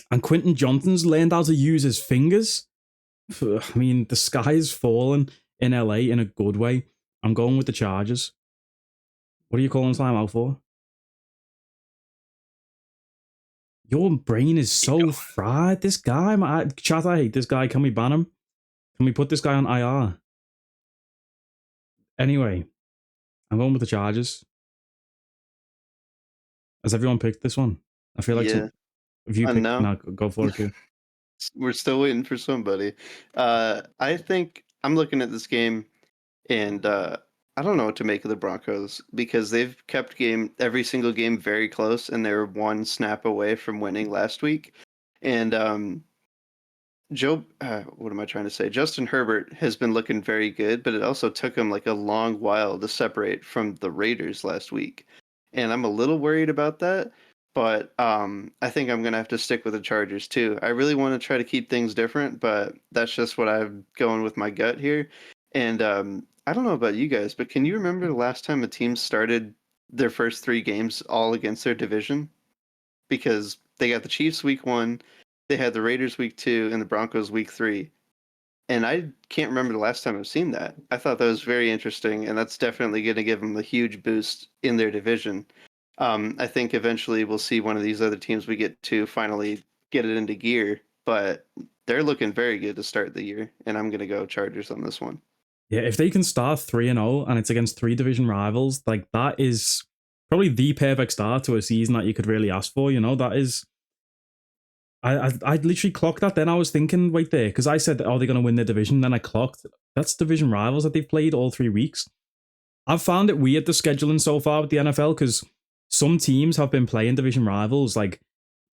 And Quentin Johnston's learned how to use his fingers. I mean, the sky is falling in LA in a good way. I'm going with the Chargers. What are you calling time out for? Your brain is so fried. This guy, chat, I hate this guy. Can we ban him? Can we put this guy on IR? Anyway, I'm going with the Chargers. Has everyone picked this one? I feel like if you pick, no, go for it, Q. We're still waiting for somebody. I think I'm looking at this game, and I don't know what to make of the Broncos because they've kept every single game very close, and they were one snap away from winning last week. And what am I trying to say? Justin Herbert has been looking very good, but it also took him like a long while to separate from the Raiders last week. And I'm a little worried about that, but I think I'm going to have to stick with the Chargers too. I really want to try to keep things different, but that's just what I'm going with my gut here. And I don't know about you guys, but can you remember the last time a team started their first 3 games all against their division? Because they got the Chiefs week 1, they had the Raiders week 2, and the Broncos week 3. And I can't remember the last time I've seen that. I thought that was very interesting, and that's definitely going to give them a huge boost in their division. I think eventually we'll see one of these other teams we get to finally get it into gear, but they're looking very good to start the year, and I'm going to go Chargers on this one. Yeah, if they can start 3-0 and it's against 3 division rivals, like that is probably the perfect start to a season that you could really ask for. You know, that is. I literally clocked that. Then I was thinking, wait there, because I said, are they going to win their division? Then I clocked that's division rivals that they've played all 3 weeks. I've found it weird the scheduling so far with the NFL because some teams have been playing division rivals, like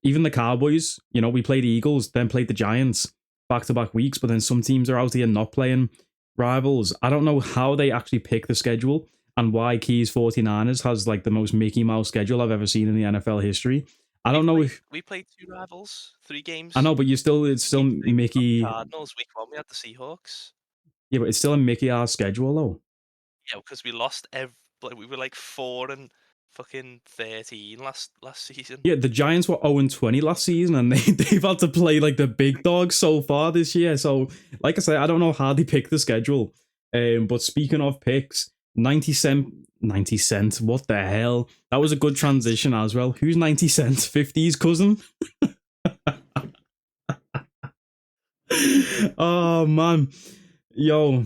even the Cowboys. You know, we played the Eagles, then played the Giants back-to-back weeks, but then some teams are out here not playing rivals. I don't know how they actually pick the schedule and why Key's 49ers has like the most Mickey Mouse schedule I've ever seen in the NFL history. I don't know if we played 2 rivals, 3 games. I know, but it's still Mickey. Cardinals week 1, we had the Seahawks. Yeah, but it's still a Mickey R schedule though. Yeah, because we lost we were like 4-13 last season. Yeah, the Giants were 0-20 last season, and they've had to play like the big dogs so far this year. So, like I say, I don't know how they pick the schedule. But speaking of picks, 90 cent. What the hell? That was a good transition as well. Who's 90 cent? 50's cousin. Oh man, yo.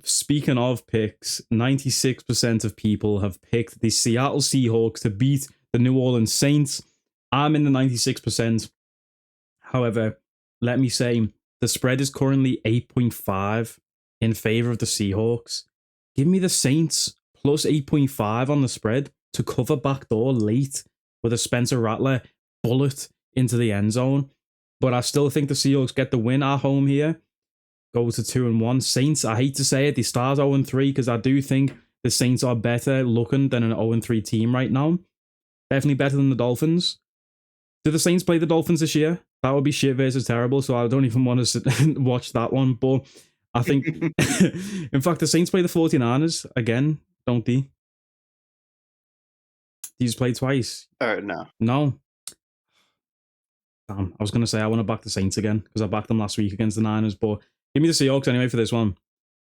Speaking of picks, 96% of people have picked the Seattle Seahawks to beat the New Orleans Saints. I'm in the 96%. However, let me say, the spread is currently 8.5 in favor of the Seahawks. Give me the Saints plus 8.5 on the spread to cover backdoor late with a Spencer Rattler bullet into the end zone. But I still think the Seahawks get the win at home here. Go to 2-1. Saints, I hate to say it, they start 0-3 because I do think the Saints are better looking than an 0-3 team right now. Definitely better than the Dolphins. Do the Saints play the Dolphins this year? That would be shit versus terrible, so I don't even want to watch that one. But I think, in fact, the Saints play the 49ers again, don't they? These play twice. No. No. Damn, I was going to say I want to back the Saints again because I backed them last week against the Niners, but give me the Seahawks anyway for this one.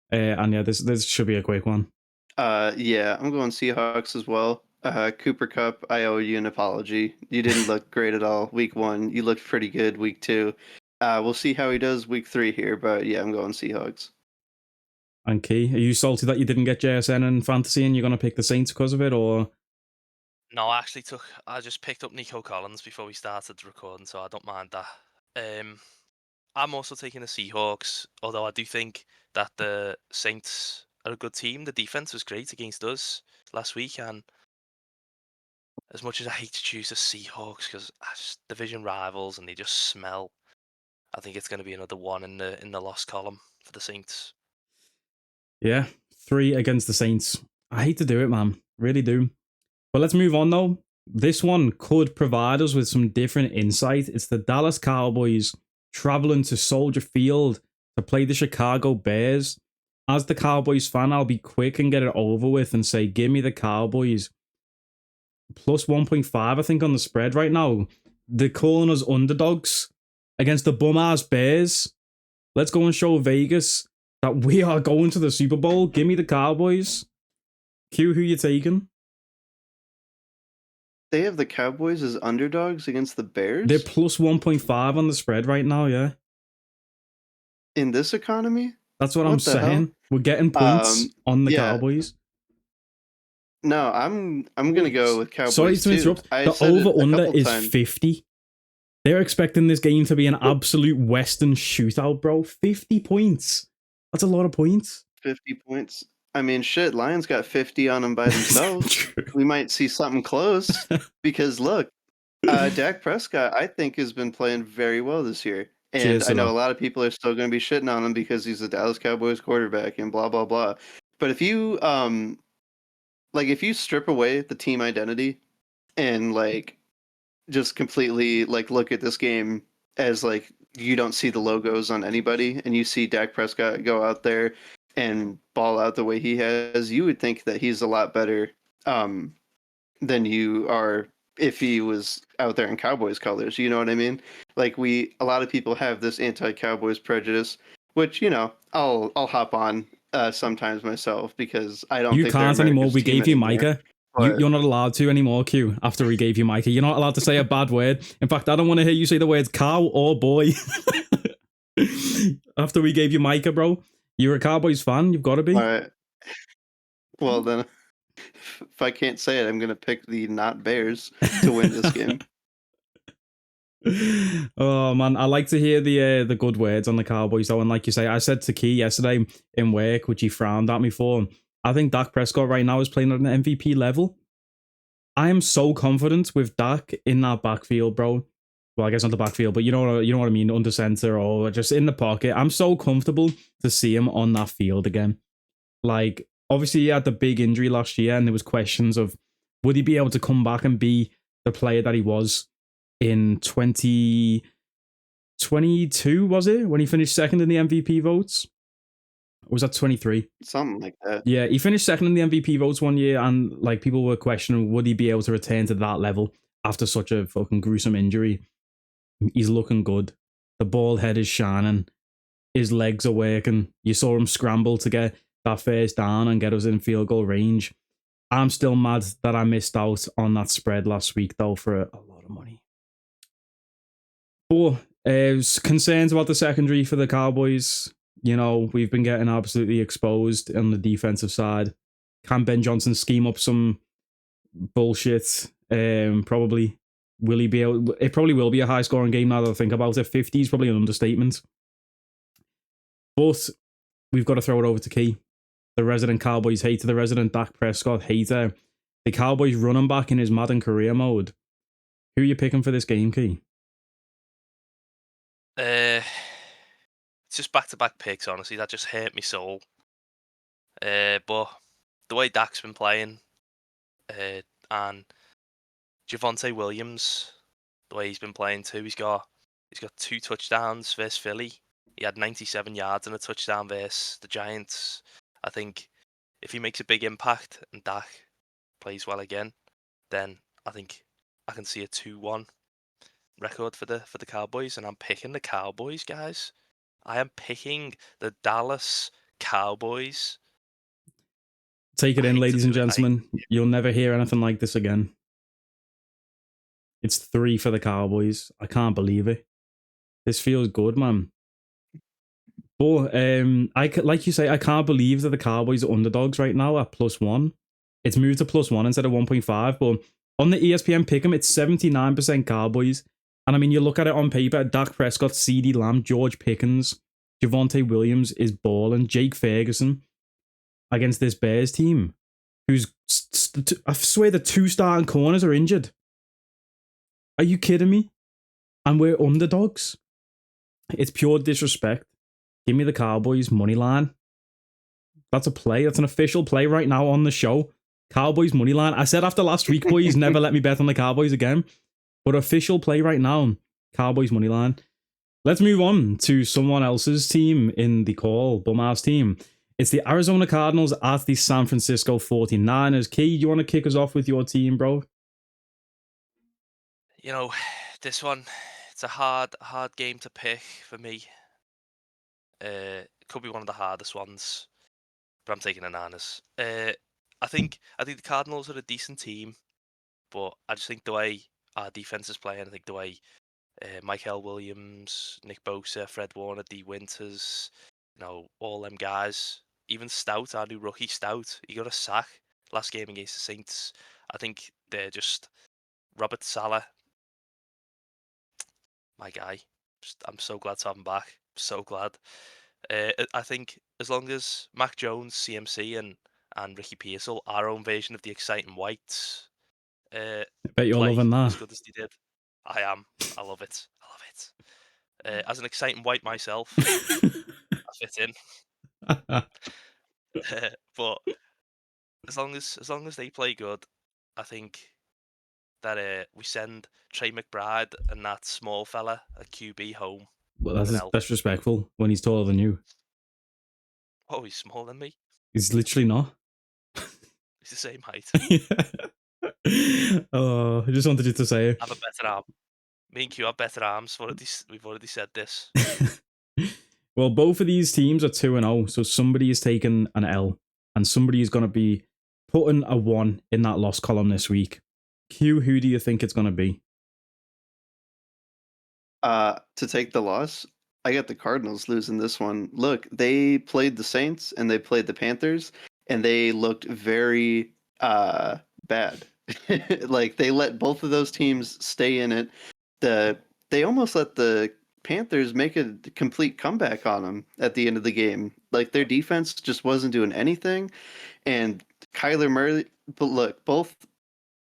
And yeah, this should be a quick one. Yeah, I'm going Seahawks as well. Cooper Kupp, I owe you an apology. You didn't look great at all week 1. You looked pretty good week 2. We'll see how he does week 3 here, but yeah, I'm going Seahawks. And Key, are you salty that you didn't get JSN in fantasy and you're going to pick the Saints because of it, or? No, I just picked up Nico Collins before we started recording, so I don't mind that. I'm also taking the Seahawks, although I do think that the Saints are a good team. The defense was great against us last week, and as much as I hate to choose the Seahawks because division rivals and they just smell, I think it's going to be another one in the loss column for the Saints. Yeah, 3 against the Saints. I hate to do it, man. Really do. But let's move on though. This one could provide us with some different insight. It's the Dallas Cowboys traveling to Soldier Field to play the Chicago Bears. As the Cowboys fan, I'll be quick and get it over with and say, give me the Cowboys. Plus 1.5, I think, on the spread right now. They're calling us underdogs against the bum-ass Bears. Let's go and show Vegas that we are going to the Super Bowl. Give me the Cowboys. Q, who you taking? They have the Cowboys as underdogs against the Bears? They're plus 1.5 on the spread right now, yeah. In this economy? That's what I'm What the hell? saying. We're getting points on the yeah. Cowboys. No, I'm gonna go with Cowboys. Sorry to interrupt. The over-under is 50. They're expecting this game to be an absolute Western shootout, bro. 50 points. That's a lot of points. 50 points. I mean, shit, Lions got 50 on them by themselves. We might see something close because look, Dak Prescott, I think, has been playing very well this year. And Cheers, I know a lot of people are still going to be shitting on him because he's the Dallas Cowboys quarterback and blah, blah, blah. But if you, if you strip away the team identity and, like, just completely, like, look at this game as, like, you don't see the logos on anybody and you see Dak Prescott go out there and ball out the way he has, you would think that he's a lot better than you are if he was out there in Cowboys colors. You know what I mean? Like, a lot of people have this anti-Cowboys prejudice, which, you know, I'll hop on sometimes myself because I don't think you can't anymore. We gave you Micah. You're not allowed to anymore, Q, after we gave you Micah. You're not allowed to say a bad word. In fact, I don't want to hear you say the words cow or boy. After we gave you Micah, bro. You're a Cowboys fan. You've got to be. All right. Well, then, if I can't say it, I'm going to pick the not Bears to win this game. Oh, man. I like to hear the good words on the Cowboys, though. And like you say, I said to Key yesterday in work, which he frowned at me for, I think Dak Prescott right now is playing at an MVP level. I am so confident with Dak in that backfield, bro. Well, I guess not the backfield, but you know what I mean, under center or just in the pocket. I'm so comfortable to see him on that field again. Like, obviously, he had the big injury last year, and there was questions of would he be able to come back and be the player that he was in 2022, was it? When he finished second in the MVP votes? Or was that 23? Something like that. Yeah, he finished second in the MVP votes one year, and like people were questioning would he be able to return to that level after such a fucking gruesome injury. He's looking good. The bald head is shining. His legs are working. You saw him scramble to get that first down and get us in field goal range. I'm still mad that I missed out on that spread last week, though, for a lot of money. But concerns about the secondary for the Cowboys. You know, we've been getting absolutely exposed on the defensive side. Can Ben Johnson scheme up some bullshit? Probably. Will he be able? It probably will be a high scoring game now that I think about it. 50 is probably an understatement. But we've got to throw it over to Key, the resident Cowboys hater, the resident Dak Prescott hater, the Cowboys running back in his Madden career mode. Who are you picking for this game, Key? It's just back-to-back picks, honestly. That just hurt me soul. But the way Dak's been playing, and Javonte Williams, the way he's been playing too, he's got 2 touchdowns versus Philly. He had 97 yards and a touchdown versus the Giants. I think if he makes a big impact and Dak plays well again, then I think I can see a 2-1 record for the Cowboys, and I'm picking the Cowboys, guys. I am picking the Dallas Cowboys. Take it in, ladies and gentlemen. You'll never hear anything like this again. It's 3 for the Cowboys. I can't believe it. This feels good, man. But like you say, I can't believe that the Cowboys are underdogs right now at +1. It's moved to +1 instead of 1.5. But on the ESPN pick'em, it's 79% Cowboys. And I mean, you look at it on paper: Dak Prescott, CeeDee Lamb, George Pickens, Javonte Williams is balling, Jake Ferguson against this Bears team, who's I swear the 2 starting corners are injured. Are you kidding me? And we're underdogs. It's pure disrespect. Give me the Cowboys money line. That's a play. That's an official play right now on the show. Cowboys money line. I said after last week, boys, never let me bet on the Cowboys again. But official play right now. Cowboys money line. Let's move on to someone else's team in the call. Bumhouse team. It's the Arizona Cardinals at the San Francisco 49ers. Key, do you want to kick us off with your team, bro? You know, this one, it's a hard game to pick for me. It could be one of the hardest ones, but I'm taking the Niners. I think the Cardinals are a decent team. But I just think the way our defense is playing, I think the way Michael Williams, Nick Bosa, Fred Warner, D Winters, all them guys, even Stout, our new rookie Stout, he got a sack last game against the Saints. I think they're just Robert Saleh, my guy. I'm so glad to have him back. So glad. I think as long as Mac Jones, CMC, and Ricky Pearsall, our own version of the exciting whites, I bet you're play loving as that. good as they did. I am. I love it. I love it. As an exciting white myself, I fit in. But as long as they play good, I think that we send Trey McBride and that small fella at QB home. Well, that's respectful when he's taller than you. Oh, he's smaller than me. He's literally not. He's the same height. Oh, I just wanted you to say it. I have a better arm. Me and Q have better arms. We've already said this. Well, both of these teams are 2-0, so somebody is taking an L, and somebody is going to be putting a 1 in that loss column this week. Q, who do you think it's going to be? To take the loss, I got the Cardinals losing this one. Look, they played the Saints and they played the Panthers, and they looked very bad. Like, they let both of those teams stay in it. They almost let the Panthers make a complete comeback on them at the end of the game. Like, their defense just wasn't doing anything, and Kyler Murray. But look, both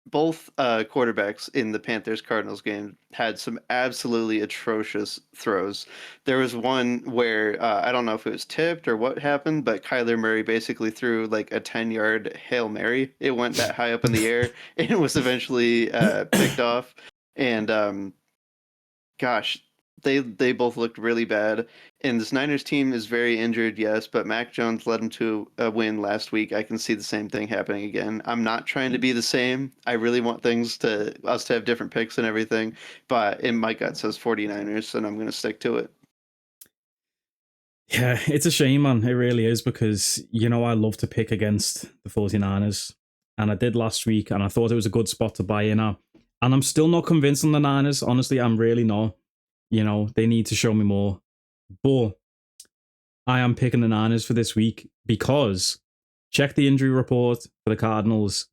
quarterbacks in the Panthers-Cardinals game had some absolutely atrocious throws. There was one where I don't know if it was tipped or what happened, but Kyler Murray basically threw like a 10-yard Hail Mary. It went that high up in the air and was eventually picked off. And gosh, they both looked really bad. And this Niners team is very injured, yes, but Mac Jones led them to a win last week. I can see the same thing happening again. I'm not trying to be the same. I really want us to have different picks and everything, but in my gut says 49ers, and I'm going to stick to it. Yeah, it's a shame, man. It really is, because, I love to pick against the 49ers, and I did last week, and I thought it was a good spot to buy in at. And I'm still not convinced on the Niners. Honestly, I'm really not. They need to show me more. But I am picking the Niners for this week because check the injury report for the Cardinals.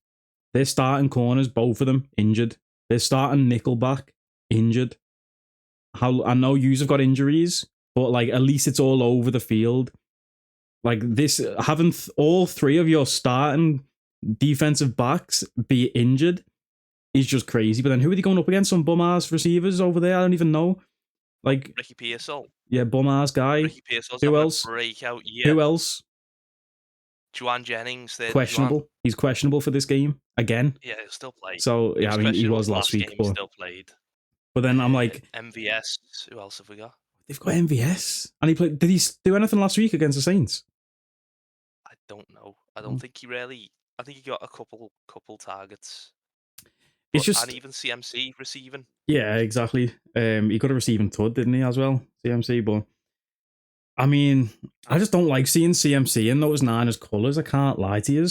They're starting corners, both of them, injured. They're starting nickelback, injured. I know yous have got injuries, but at least it's all over the field. Having all three of your starting defensive backs be injured is just crazy. But then who are they going up against? Some bum-ass receivers over there? I don't even know. Ricky Pearsall. Yeah, bum-ass guy. Ricky Pearsall's Who having else? a breakout year. Who else? Juwan Jennings. Questionable. He's questionable for this game again. Yeah, he'll still play. So, yeah, he was last week. He still played. But then I'm like... MVS. Who else have we got? They've got MVS. And he played... Did he do anything last week against the Saints? I don't know. I don't think he really... I think he got a couple targets. It's just... And even CMC receiving. Yeah, exactly. He got a receiving TUD, didn't he, as well? CMC, but... I mean, I just don't like seeing CMC in those Niners colours. I can't lie to you.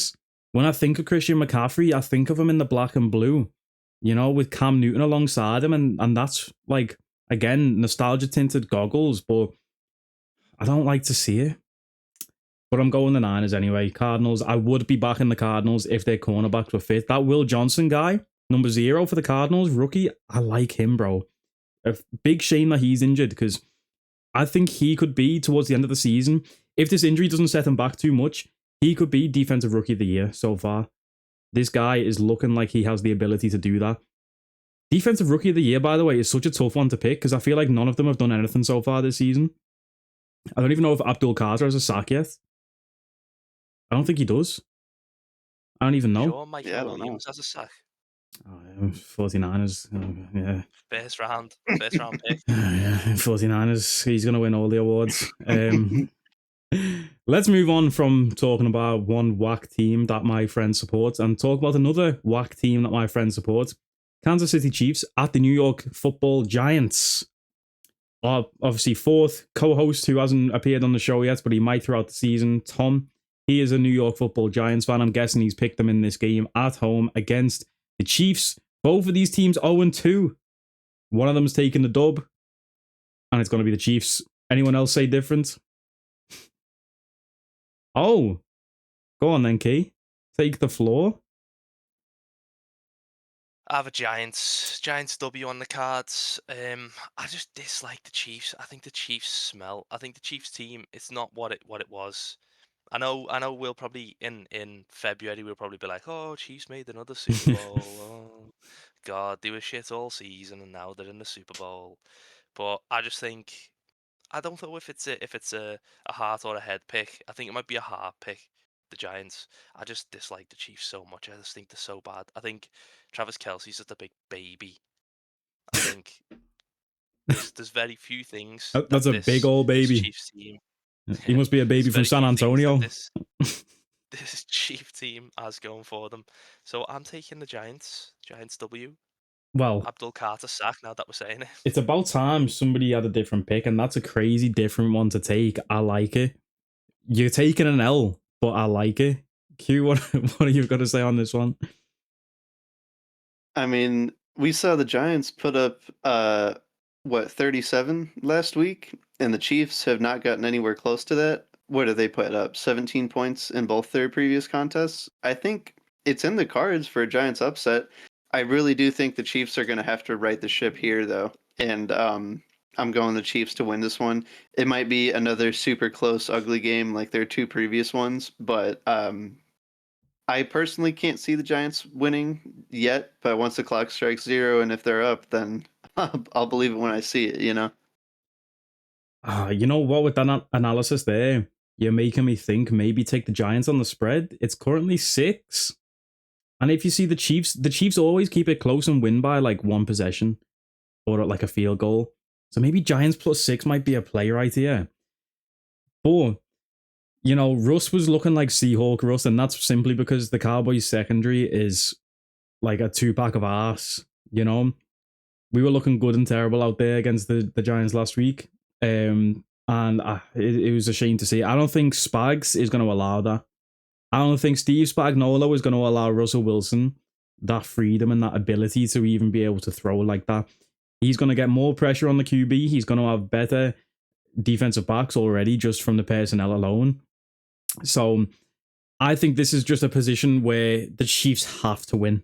When I think of Christian McCaffrey, I think of him in the black and blue, with Cam Newton alongside him. And that's, again, nostalgia-tinted goggles, but I don't like to see it. But I'm going the Niners anyway. Cardinals, I would be backing the Cardinals if their cornerbacks were fit. That Will Johnson guy, number 0 for the Cardinals, rookie, I like him, bro. A big shame that he's injured, because I think he could be, towards the end of the season, if this injury doesn't set him back too much, he could be Defensive Rookie of the Year so far. This guy is looking like he has the ability to do that. Defensive Rookie of the Year, by the way, is such a tough one to pick, because I feel like none of them have done anything so far this season. I don't even know if Abdul Carter has a sack yet. I don't think he does. I don't even know. Sure, Michael Williams has a sack. Oh, yeah, 49ers. Yeah. First round pick. Yeah, 49ers. He's going to win all the awards. Let's move on from talking about one whack team that my friend supports and talk about another whack team that my friend supports. Kansas City Chiefs at the New York Football Giants. Our obviously fourth co-host who hasn't appeared on the show yet, but he might throughout the season, Tom. He is a New York Football Giants fan. I'm guessing he's picked them in this game at home against the Chiefs, Both of these teams 0-2. One of them's taking the dub, and it's going to be the Chiefs. Anyone else say different? Oh, go on then, Key. Take the floor. I have a Giants W on the cards. I just dislike the Chiefs. I think the Chiefs smell. I think the Chiefs team, it's not what it was. I know we'll probably in February we'll probably be like, oh, Chiefs made another Super Bowl. Oh God, they were shit all season and now they're in the Super Bowl. But I just think I don't know if it's a heart or a head pick. I think it might be a heart pick. The Giants. I just dislike the Chiefs so much. I just think they're so bad. I think Travis Kelce's just a big baby. I think there's very few things That's that a big old this baby. Chiefs team. He must be a baby from There's San very few things Antonio. that this Chief team has going for them. So I'm taking the Giants. Giants W. Well, Abdul Carter sack. Now that we're saying it. it's about time somebody had a different pick, and that's a crazy different one to take. I like it. You're taking an L, but I like it. Q, what are you got to say on this one? I mean, we saw the Giants put up 37 last week, and the Chiefs have not gotten anywhere close to that. What did they put up? 17 points in both their previous contests. I think it's in the cards for a Giants upset. I really do think the Chiefs are going to have to right the ship here, though, and I'm going the Chiefs to win this one. It might be another super close, ugly game like their two previous ones, but I personally can't see the Giants winning yet. But once the clock strikes 0, and if they're up, then I'll believe it when I see it, you know? You know what? With that analysis there, you're making me think maybe take the Giants on the spread. It's currently 6. And if you see the Chiefs always keep it close and win by like one possession or like a field goal. So maybe Giants +6 might be a play right here. But, you know, Russ was looking like Seahawk Russ, and that's simply because the Cowboys secondary is like a 2-pack of arse, you know? We were looking good and terrible out there against the Giants last week. And it was a shame to see. I don't think Spags is going to allow that. I don't think Steve Spagnuolo is going to allow Russell Wilson that freedom and that ability to even be able to throw like that. He's going to get more pressure on the QB. He's going to have better defensive backs already just from the personnel alone. So I think this is just a position where the Chiefs have to win.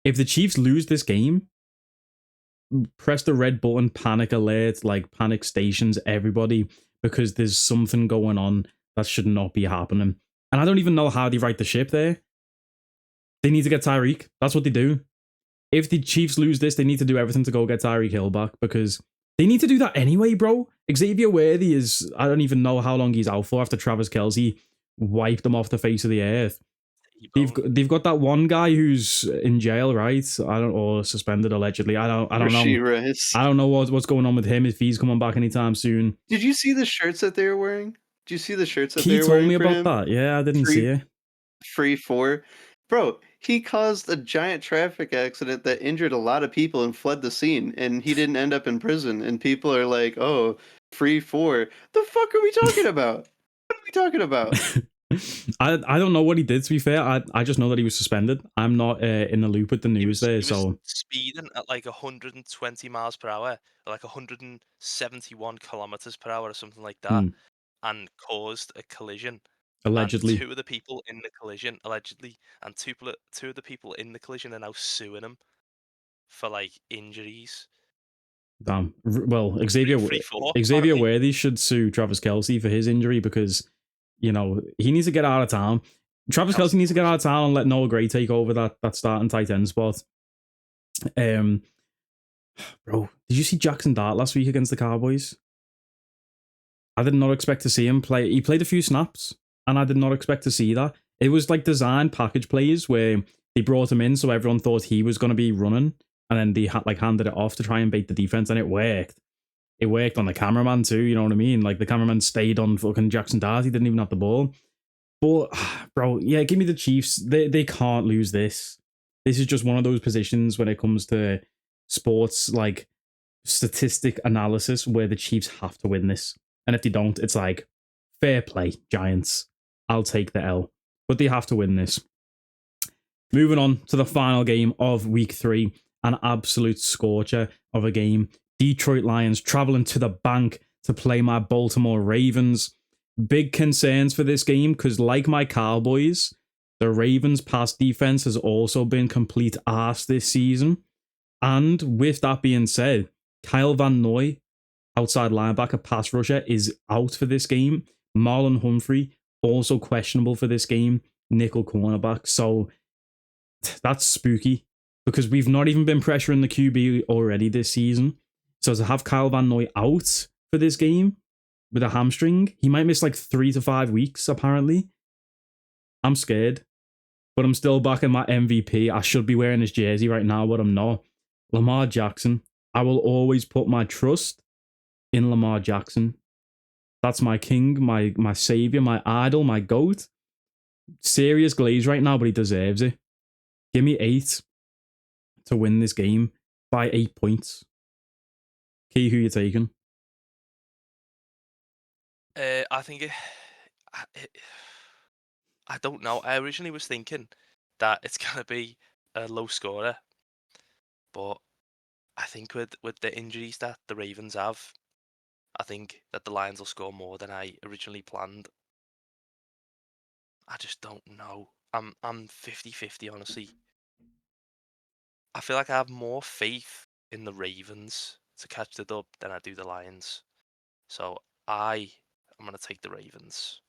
If the Chiefs lose this game, press the red button, panic alert, like panic stations, everybody, because there's something going on that should not be happening. And I don't even know how they right the ship there. They need to get Tyreek. That's what they do. If the Chiefs lose this, they need to do everything to go get Tyreek Hill back, because they need to do that anyway, bro. Xavier Worthy is, I don't even know how long he's out for after Travis Kelce wiped them off the face of the earth. They've got that one guy who's in jail, right? Or suspended allegedly. I don't know. Rice. I don't know what's going on with him, if he's coming back anytime soon. Did you see the shirts that they were wearing? Did you see the shirts that He they were told wearing? me For about him? that. Yeah, I didn't see it. Free 4. Bro, he caused a giant traffic accident that injured a lot of people and fled the scene, and he didn't end up in prison. And people are like, oh, free 4. The fuck are we talking about? What are we talking about? I don't know what he did, to be fair. I just know that he was suspended. I'm not in the loop with the news there, He was so speeding at like 120 miles per hour, or like 171 kilometers per hour, or something like that, and caused a collision. allegedly. And 2 of the people in the collision, allegedly, and two of the people in the collision are now suing him for like injuries. Damn. Well, Xavier apparently. Worthy should sue Travis Kelce for his injury, because, you know, he needs to get out of town. Travis Kelce needs to get out of town and let Noah Gray take over that starting tight end spot. Bro, did you see Jackson Dart last week against the Cowboys? I did not expect to see him play. He played a few snaps, and I did not expect to see that. It was like design package plays where they brought him in so everyone thought he was going to be running, and then they handed it off to try and bait the defense, and it worked. It worked on the cameraman too, you know what I mean? Like, the cameraman stayed on fucking Jackson Dart. He didn't even have the ball. But, bro, yeah, give me the Chiefs. They can't lose this. This is just one of those positions when it comes to sports, like, statistic analysis, where the Chiefs have to win this. And if they don't, it's like, fair play, Giants. I'll take the L. But they have to win this. Moving on to the final game of week 3. an absolute scorcher of a game. Detroit Lions traveling to the bank to play my Baltimore Ravens. Big concerns for this game because, like my Cowboys, the Ravens' pass defense has also been complete arse this season. And with that being said, Kyle Van Noy, outside linebacker pass rusher, is out for this game. Marlon Humphrey, also questionable for this game. Nickel cornerback. So that's spooky because we've not even been pressuring the QB already this season. So to have Kyle Van Noy out for this game with a hamstring, he might miss like 3 to 5 weeks, apparently. I'm scared, but I'm still backing my MVP. I should be wearing his jersey right now, but I'm not. Lamar Jackson. I will always put my trust in Lamar Jackson. That's my king, my savior, my idol, my GOAT. Serious glaze right now, but he deserves it. Give me 8 to win this game by 8 points. Key, who you taking? I think I don't know. I originally was thinking that it's gonna be a low scorer, but I think with the injuries that the Ravens have, I think that the Lions will score more than I originally planned. I just don't know. I'm 50-50, honestly. I feel like I have more faith in the Ravens to catch the dub than I do the Lions. So I'm going to take the Ravens.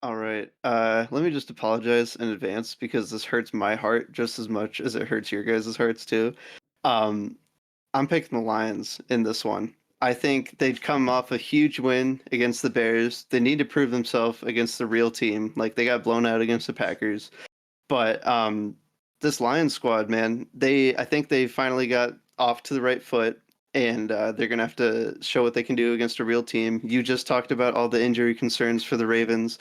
All right. Let me just apologize in advance because this hurts my heart just as much as it hurts your guys' hearts too. I'm picking the Lions in this one. I think they'd come off a huge win against the Bears. They need to prove themselves against the real team. Like they got blown out against the Packers. But this Lions squad, man, I think they finally got off to the right foot. And they're going to have to show what they can do against a real team. You just talked about all the injury concerns for the Ravens.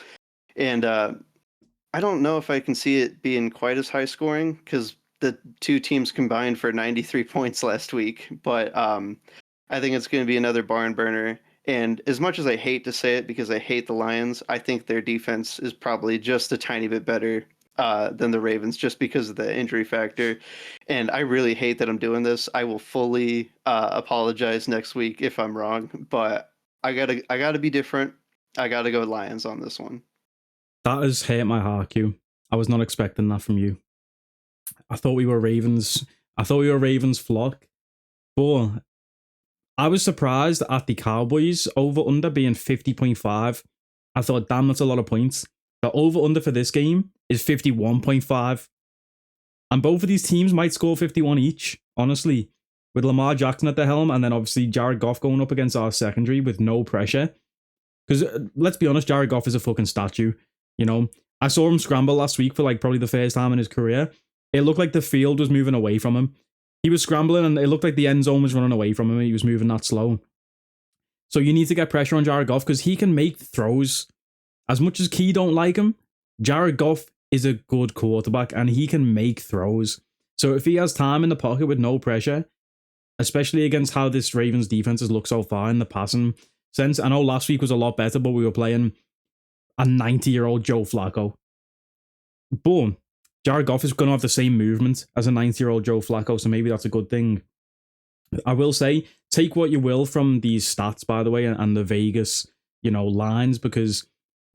And I don't know if I can see it being quite as high scoring because the two teams combined for 93 points last week. But I think it's going to be another barn burner. And as much as I hate to say it because I hate the Lions, I think their defense is probably just a tiny bit better than the Ravens just because of the injury factor. And I really hate that I'm doing this. I will fully apologize next week if I'm wrong, but I gotta be different. I gotta go Lions on this one. That has hurt my heart, Q. I was not expecting that from you. I thought we were Ravens. I thought we were Ravens flock. But I was surprised at the Cowboys over-under being 50.5. I thought, damn, that's a lot of points. The over-under for this game is 51.5. And both of these teams might score 51 each, honestly. With Lamar Jackson at the helm and then obviously Jared Goff going up against our secondary with no pressure. Because let's be honest, Jared Goff is a fucking statue. You know, I saw him scramble last week for like probably the first time in his career. It looked like the field was moving away from him. He was scrambling and it looked like the end zone was running away from him and he was moving that slow. So you need to get pressure on Jared Goff because he can make throws. As much as Key don't like him, Jared Goff is a good quarterback and he can make throws. So if he has time in the pocket with no pressure, especially against how this Ravens defense has looked so far in the passing sense, I know last week was a lot better, but we were playing a 90-year-old Joe Flacco. Boom. Jared Goff is going to have the same movement as a 90-year-old Joe Flacco, so maybe that's a good thing. I will say, take what you will from these stats, by the way, and the Vegas, lines, because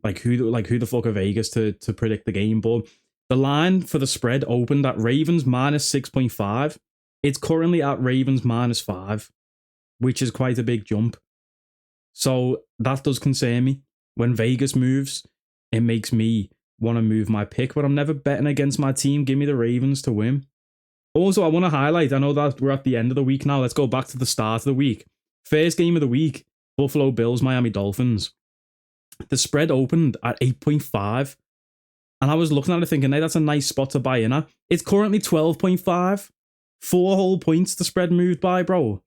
who the fuck are Vegas to predict the game? But the line for the spread opened at Ravens minus 6.5. It's currently at Ravens minus 5, which is quite a big jump. So that does concern me. When Vegas moves, it makes me want to move my pick, but I'm never betting against my team. Give me the Ravens to win. Also, I want to highlight, I know that we're at the end of the week now. Let's go back to the start of the week. First game of the week, Buffalo Bills, Miami Dolphins. The spread opened at 8.5. And I was looking at it thinking, hey, that's a nice spot to buy in at. It's currently 12.5. 4 whole points the spread moved by, bro.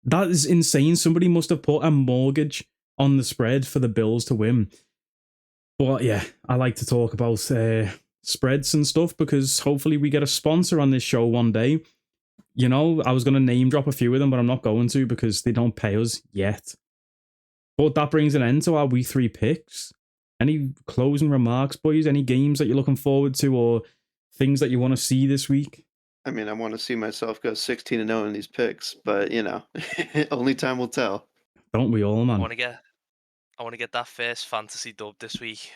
That is insane. Somebody must have put a mortgage on the spread for the Bills to win. But yeah, I like to talk about spreads and stuff because hopefully we get a sponsor on this show one day. I was going to name drop a few of them, but I'm not going to because they don't pay us yet. But that brings an end to our week 3 picks. Any closing remarks, boys? Any games that you're looking forward to or things that you want to see this week? I mean, I want to see myself go 16-0 in these picks, but only time will tell. Don't we all, man? I want to get that first fantasy dub this week.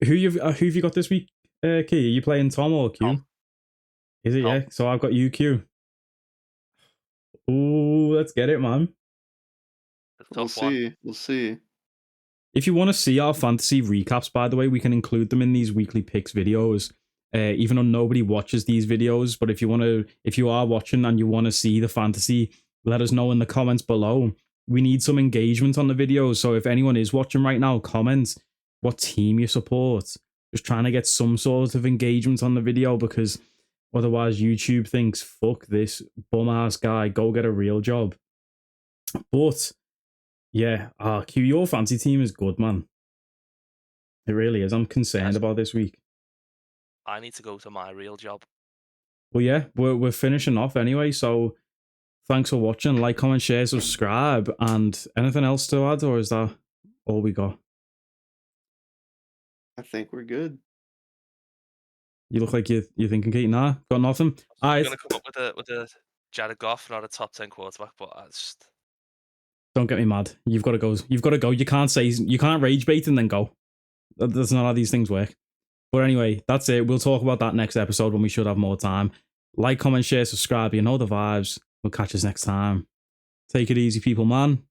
Who have you got this week, Key? Are you playing Tom or Q? Tom. Is it? Tom. Yeah. So I've got you, Q. Ooh, let's get it, man. We'll see. If you want to see our fantasy recaps, by the way, we can include them in these weekly picks videos. Even though nobody watches these videos, but if you are watching and you want to see the fantasy, let us know in the comments below. We need some engagement on the videos. So if anyone is watching right now, comment what team you support. Just trying to get some sort of engagement on the video, because otherwise YouTube thinks, fuck this bum ass guy, go get a real job. But yeah, Q, your fantasy team is good, man. It really is. I'm concerned about this week. I need to go to my real job. Well, yeah, we're finishing off anyway, so thanks for watching. Like, comment, share, subscribe, and anything else to add, or is that all we got? I think we're good. You look like you're thinking, Kate. Nah, got nothing. I'm going to come up with a Jared Goff, not a top 10 quarterback, but I just... Don't get me mad. You've got to go. You can't rage bait and then go. That's not how these things work. But anyway, that's it. We'll talk about that next episode when we should have more time. Like, comment, share, subscribe. You know the vibes. We'll catch us next time. Take it easy, people, man.